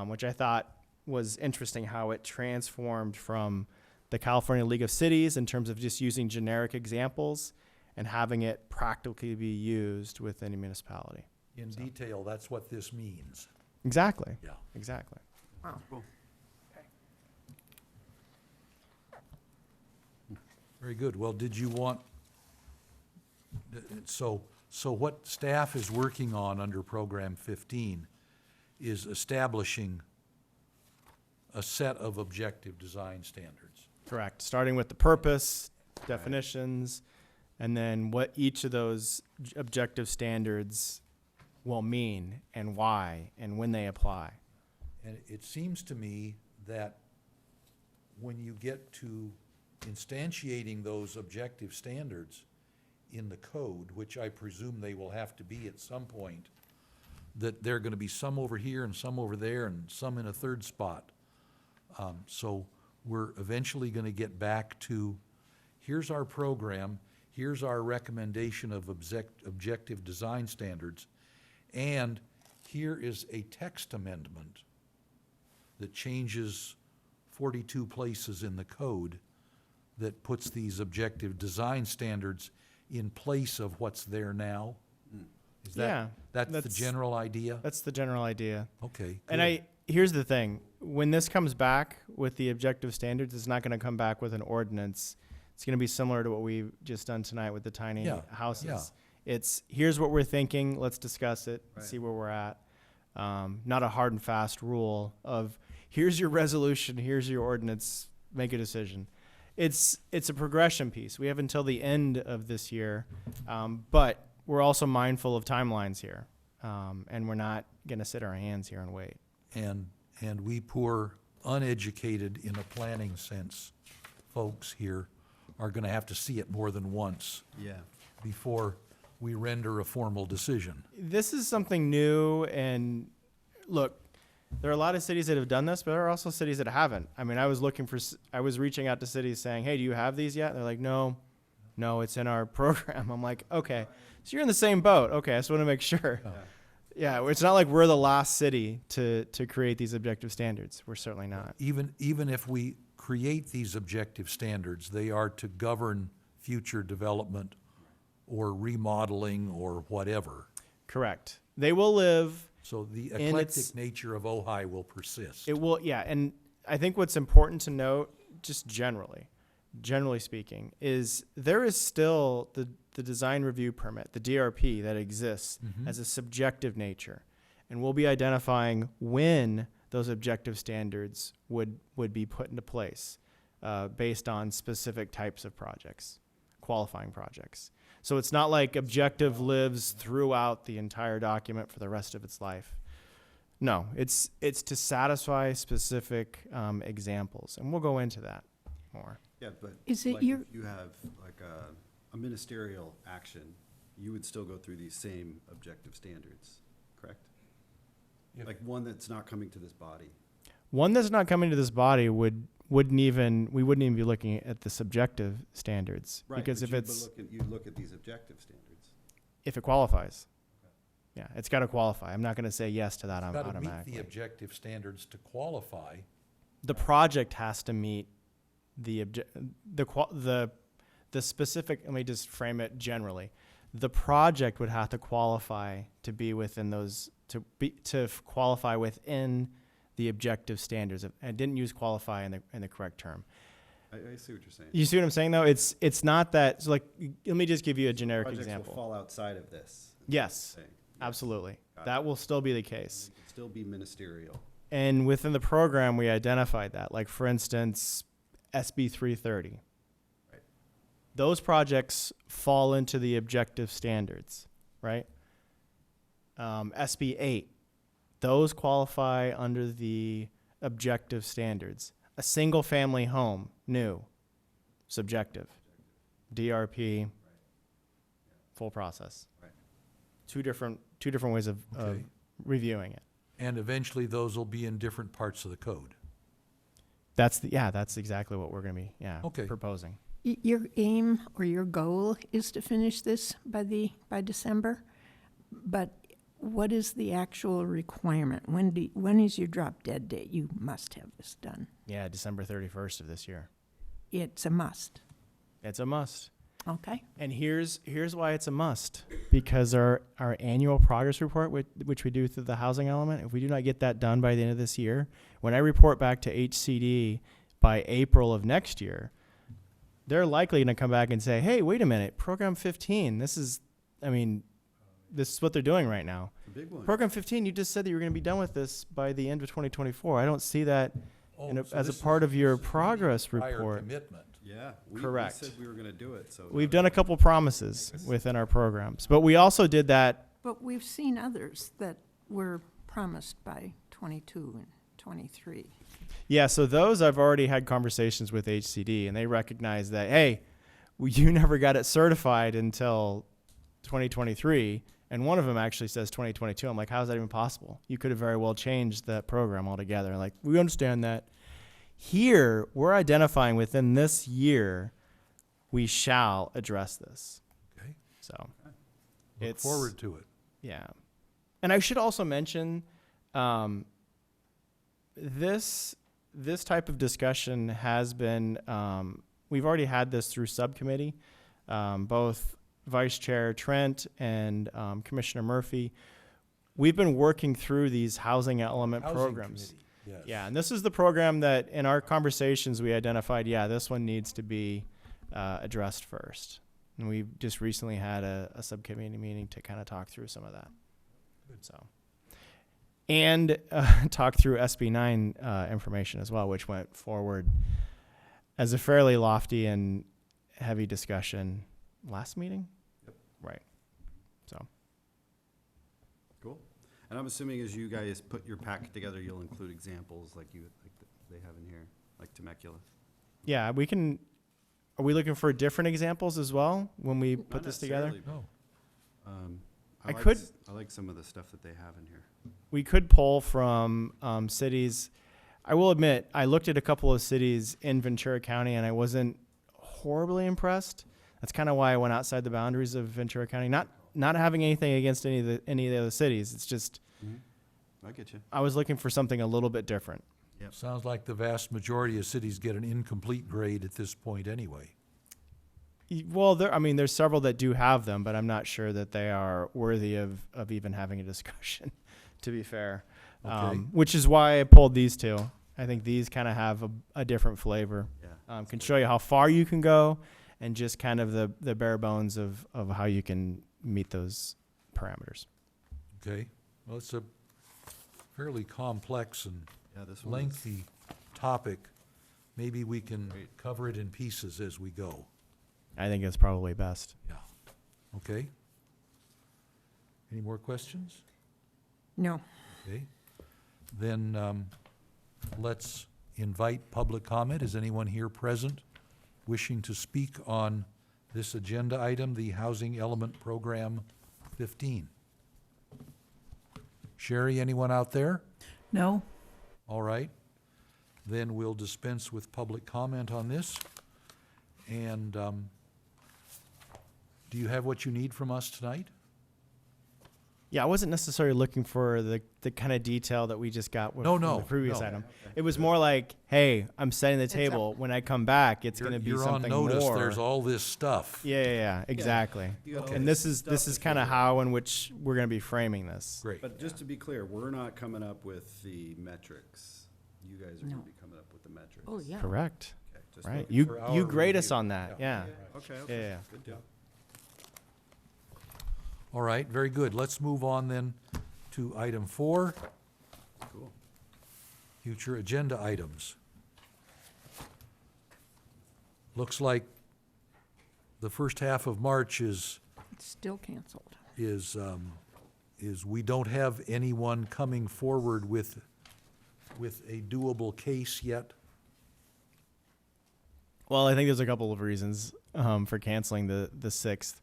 which I thought was interesting how it transformed from the California League of Cities in terms of just using generic examples and having it practically be used within a municipality. In detail, that's what this means. Exactly. Yeah. Exactly. Cool. Very good. Well, did you want, so what staff is working on under Program 15 is establishing a set of objective design standards. Correct. Starting with the purpose, definitions, and then what each of those objective standards will mean and why and when they apply. And it seems to me that when you get to instantiating those objective standards in the code, which I presume they will have to be at some point, that there are gonna be some over here and some over there and some in a third spot. So we're eventually gonna get back to, here's our program, here's our recommendation of objective design standards, and here is a text amendment that changes 42 places in the code that puts these objective design standards in place of what's there now? Is that, Yeah, that's the that's- general idea? That's the general idea. Okay. And good. here's the thing, when this comes back with the objective standards, it's not gonna come back with an ordinance. It's gonna be similar to what we've just done tonight with the tiny Yeah, houses. yeah. It's, here's what we're thinking, let's discuss it, Right. see where we're at. Not a hard and fast rule of, here's your resolution, here's your ordinance, make a decision. It's a progression piece. We have until the end of this year, but we're also mindful of timelines here. And we're not gonna sit our hands here and wait. And we poor uneducated in a planning sense folks here are gonna have to see it more than once Yeah. before we render a formal decision. This is something new, and look, there are a lot of cities that have done this, but there are also cities that haven't. I mean, I was reaching out to cities saying, hey, do you have these yet? And they're like, no, it's in our program. I'm like, okay, so you're in the same boat. Okay, I just want to make sure. Yeah, it's not like we're the last city to create these objective standards. We're certainly not. Even if we create these objective standards, they are to govern future development or remodeling or whatever. Correct. They will live. So the And eclectic it's- nature of Ojai will persist. It will, yeah, and I think what's important to note, just generally speaking, is there is still the design review permit, the DRP, that exists as a subjective nature. And we'll be identifying when those objective standards would be put into place based on specific types of projects, qualifying projects. So it's not like objective lives throughout the entire document for the rest of its life. No, it's to satisfy specific examples, and we'll go into that more. Yeah, but Is it like your- if you have like a ministerial action, you would still go through these same objective standards, correct? If- Like one that's not coming to this body. One that's not coming to this body we wouldn't even be looking at the subjective standards, because if You look at these objective standards. if it qualifies, yeah, it's got to qualify. I'm not going to say yes to that Got to meet automatically. the objective standards to qualify. The project has to meet the specific. Let me just frame it generally. The project would have to qualify to be within those to qualify within the objective standards. I didn't use qualify in the correct term. I see what you're saying. You see what I'm saying though? It's not that. So like, let me just give you a generic Projects example. will fall outside of this. Yes, Thing. absolutely. Got That it. will still be the case. It could still be ministerial. And within the program, we identified that. Like, for instance, SB 330. Right. Those projects fall into the objective standards, right? SB 8. Those qualify under the objective standards. A single family home, new, subjective. DRP, full process. Right. Two different ways of Okay. reviewing it. And eventually those will be in different parts of the code. That's exactly what we're going to be Okay. proposing. Your aim or your goal is to finish this by December, but what is the actual requirement? When is your drop dead date? You must have this done. Yeah, December 31st of this year. It's a must. It's a must. Okay. And here's why it's a must. Because our annual progress report, which we do through the housing element, if we do not get that done by the end of this year, when I report back to HCD by April of next year, they're likely going to come back and say, hey, wait a minute, Program 15, this is what they're doing right now. It's a big one. Program 15, you just said that you were going to be done with this by the end of 2024. I don't see that So as a this part is- of your this is progress prior report. commitment. Yeah. Correct. We said we were gonna do it, so. We've done a couple promises within our programs, but we also did that. But we've seen others that were promised by 22 and 23. Yeah, so those I've already had conversations with HCD, and they recognize that, hey, you never got it certified until 2023, And one of them actually says 2022. I'm like, how is that even possible? You could have very well changed that program altogether. Like, we understand that. Here, we're identifying within this year, we shall address this. Okay. So Look forward to it. yeah. And I should also mention, this type of discussion has been, we've already had this through subcommittee. Both Vice Chair Trent and Commissioner Murphy, we've been working through these housing element Housing programs. committee, yes. Yeah, and this is the program that in our conversations we identified, yeah, this one needs to be addressed first. And we just recently had a subcommittee meeting to kind of talk through some of that. So, and talk through SB9 information as well, which went forward as a fairly lofty and heavy discussion last meeting. Yep. Right. So, Cool. And I'm assuming as you guys put your pack together, you'll include examples like they have in here, like Temecula. yeah, we can. Are we looking for different examples as well when we put Not this together? necessarily, No. I like could- I like some of the stuff that they have in here. We could pull from cities. I will admit, I looked at a couple of cities in Ventura County, and I wasn't horribly impressed. That's kind of why I went outside the boundaries of Ventura County. Not having anything against any of the other cities. It's just I get you. I was looking for something a little bit different. Sounds like the vast majority of cities get an incomplete grade at this point anyway. Well, there's several that do have them, but I'm not sure that they are worthy of even having a discussion, to be fair. Okay. Which is why I pulled these two. I think these kind of have a different flavor. Yeah. Can show you how far you can go and just kind of the bare bones of how you can meet those parameters. Okay, well, it's a fairly complex and Yeah, this one. lengthy topic. Maybe we can Great. cover it in pieces as we go. I think it's probably best. Yeah. Okay? Any more questions? No. Okay. Then let's invite public comment. Is anyone here present wishing to speak on this agenda item, the Housing Element Program 15? Sherry, anyone out there? No? All right. Then we'll dispense with public comment on this. And do you have what you need from us tonight? Yeah, I wasn't necessarily looking for the kind of detail that we just got with No, from no, the previous no. item. It was more like, hey, I'm setting the It's table. When I come back, it's going to be You're something on notice, more. there's all this stuff. Yeah, exactly. You got all And this this stuff is to kind of figure how in which we're going to be framing this. Great. But just to be clear, we're not coming up with the metrics. You guys are No. gonna be coming up with the metrics. Oh, yeah. Correct. Okay, just Right. looking You for our you grade us review. on that. Yeah. Okay, Yeah. okay. yeah. Good deal. All right, very good. Let's move on then to item 4, Cool. future agenda items. Looks like the first half of March is It's still canceled. we don't have anyone coming forward with a doable case yet. Well, I think there's a couple of reasons for canceling the 6th.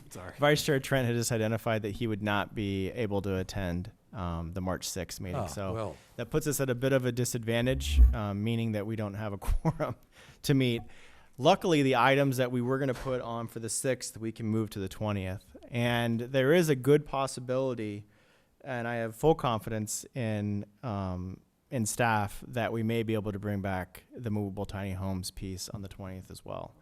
Sorry. Vice Chair Trent had just identified that he would not be able to attend the March 6th meeting. Ah, So well, that puts us at a bit of a disadvantage, meaning that we don't have a quorum to meet. Luckily, the items that we were going to put on for the 6th, we can move to the 20th. And there is a good possibility, and I have full confidence in staff, that we may be able to bring back the movable tiny homes piece on the 20th as well.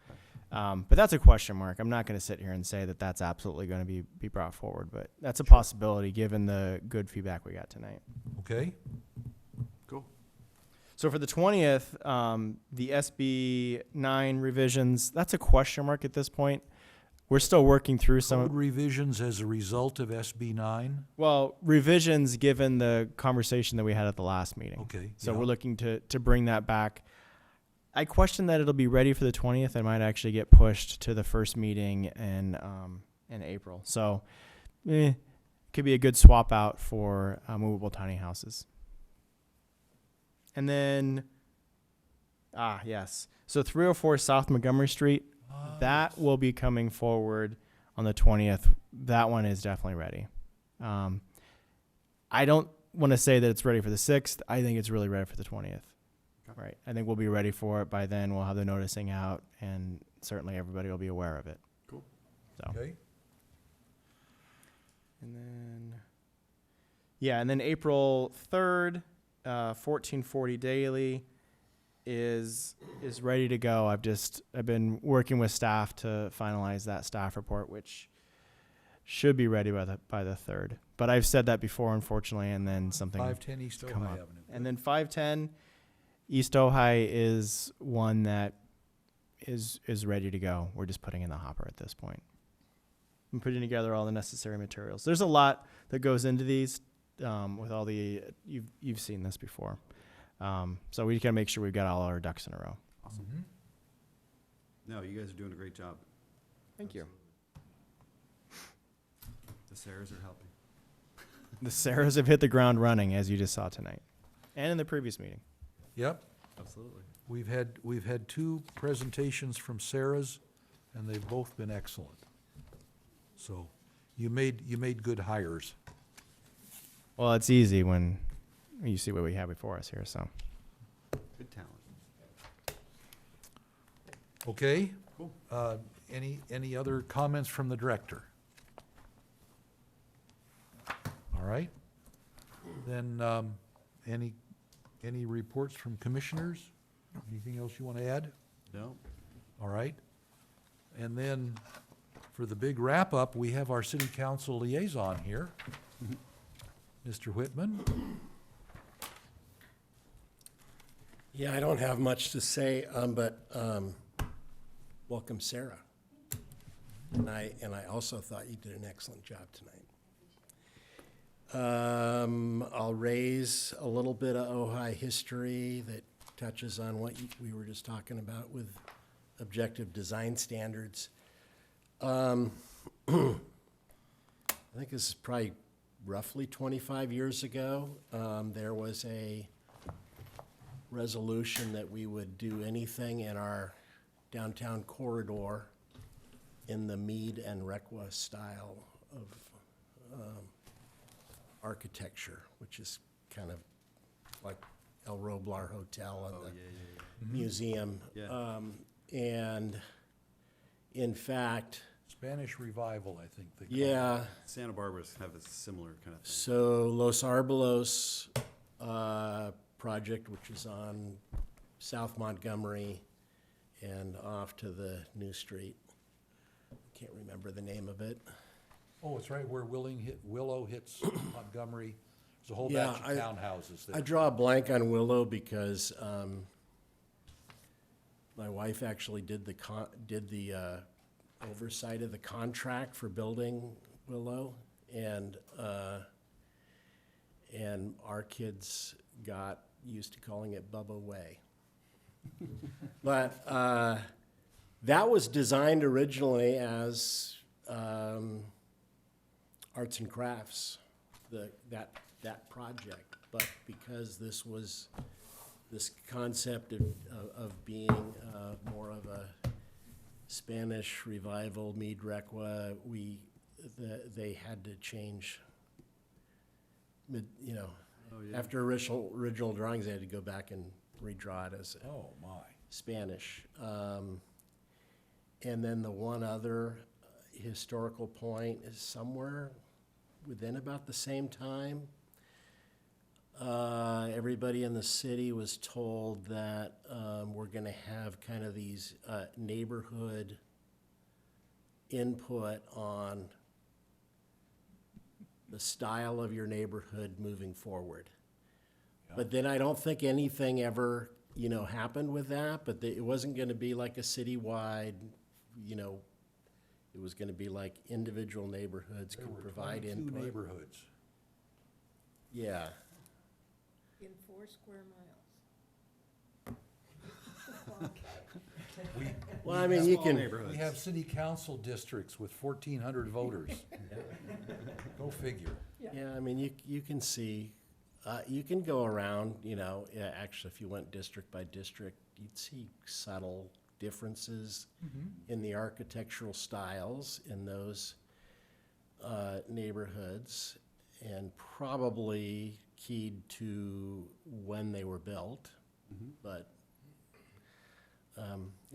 But that's a question mark. I'm not going to sit here and say that that's absolutely going to be brought forward, but that's a possibility given the good feedback we got tonight. okay, Cool. So for the 20th, the SB 9 revisions, that's a question mark at this point. We're still working through code some, revisions as a result of SB 9? well, revisions given the conversation that we had at the last meeting. Okay. So yeah. we're looking to bring that back. I question that it'll be ready for the 20th. It might actually get pushed to the first meeting in April. So could be a good swap out for movable tiny houses. And then, yes. So 304 South Montgomery Street, that will be coming forward on the 20th. That one is definitely ready. I don't want to say that it's ready for the 6th. I think it's really ready for the 20th. Okay. Right. I think we'll be ready for it by then. We'll have the noticing out, and certainly everybody will be aware of it. Cool. So. Okay? And then, yeah, and then April 3rd, 1440 Daily is ready to go. I've been working with staff to finalize that staff report, which should be ready by the 3rd. But I've said that before, unfortunately, and then something 510 East come Ojai up. Avenue. And then 510 East Ojai is one that is ready to go. We're just putting in the hopper at this point. I'm putting together all the necessary materials. There's a lot that goes into these with all the, you've seen this before. So we gotta make sure we've got all our ducks in a row. Awesome. Mhm. No, you guys are doing a great job. Thank you. The Sarahs are helping. The Sarahs have hit the ground running, as you just saw tonight, and in the previous meeting. Yep, Absolutely. we've had 2 presentations from Sarah's, and they've both been excellent. So, you made good hires. Well, it's easy when you see what we have before us here, so. Good talent. Okay? Cool. Any other comments from the director? All right. Then, any reports from commissioners? Anything else you want to add? No? All right. And then, for the big wrap-up, we have our city council liaison here, Mr. Whitman. Yeah, I don't have much to say, but welcome, Sarah. And I also thought you did an excellent job tonight. I'll raise a little bit of Ojai history that touches on what we were just talking about with objective design standards. I think this is probably roughly 25 years ago. There was a resolution that we would do anything in our downtown corridor in the Mead and Requa style of architecture, which is kind of like El Roblar Hotel and the museum. Yeah. And in fact, Spanish Revival, I think they call it. yeah, Santa Barbara's have a similar kind of thing. so Los Arbolos project, which is on South Montgomery and off to the New Street. Can't remember the name of it. Oh, it's right where Willow hits Montgomery. There's a whole Yeah, batch of townhouses I there. draw a blank on Willow because my wife actually did the oversight of the contract for building Willow, and our kids got used to calling it Bubba Way. But that was designed originally as arts and crafts, that project. But because this was this concept of being more of a Spanish revival, Mead Requa, they had to change. Oh, yeah. After original drawings, they had to go back and redraw it as Oh, my. Spanish. And then the one other historical point is somewhere within about the same time. Everybody in the city was told that we're going to have kind of these neighborhood input on the style of your neighborhood moving forward. But then I don't think anything ever, happened with that, but it wasn't going to be like a citywide, it was going to be like individual neighborhoods There could were provide 22 input. neighborhoods. Yeah. In 4 square miles. Well, I mean, you Small can, neighborhoods. We have city council districts with 1,400 voters. Go figure. yeah, I mean, you can see, you can go around, actually, if you went district by district, you'd see subtle differences in the architectural styles in those neighborhoods, and probably keyed to when they were built. But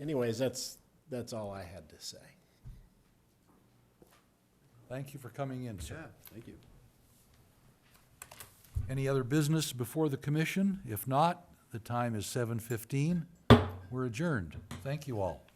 anyways, that's all I had to say. Thank you for coming in, sir. Yeah, thank you. Any other business before the commission? If not, the time is 7:15. We're adjourned. Thank you all.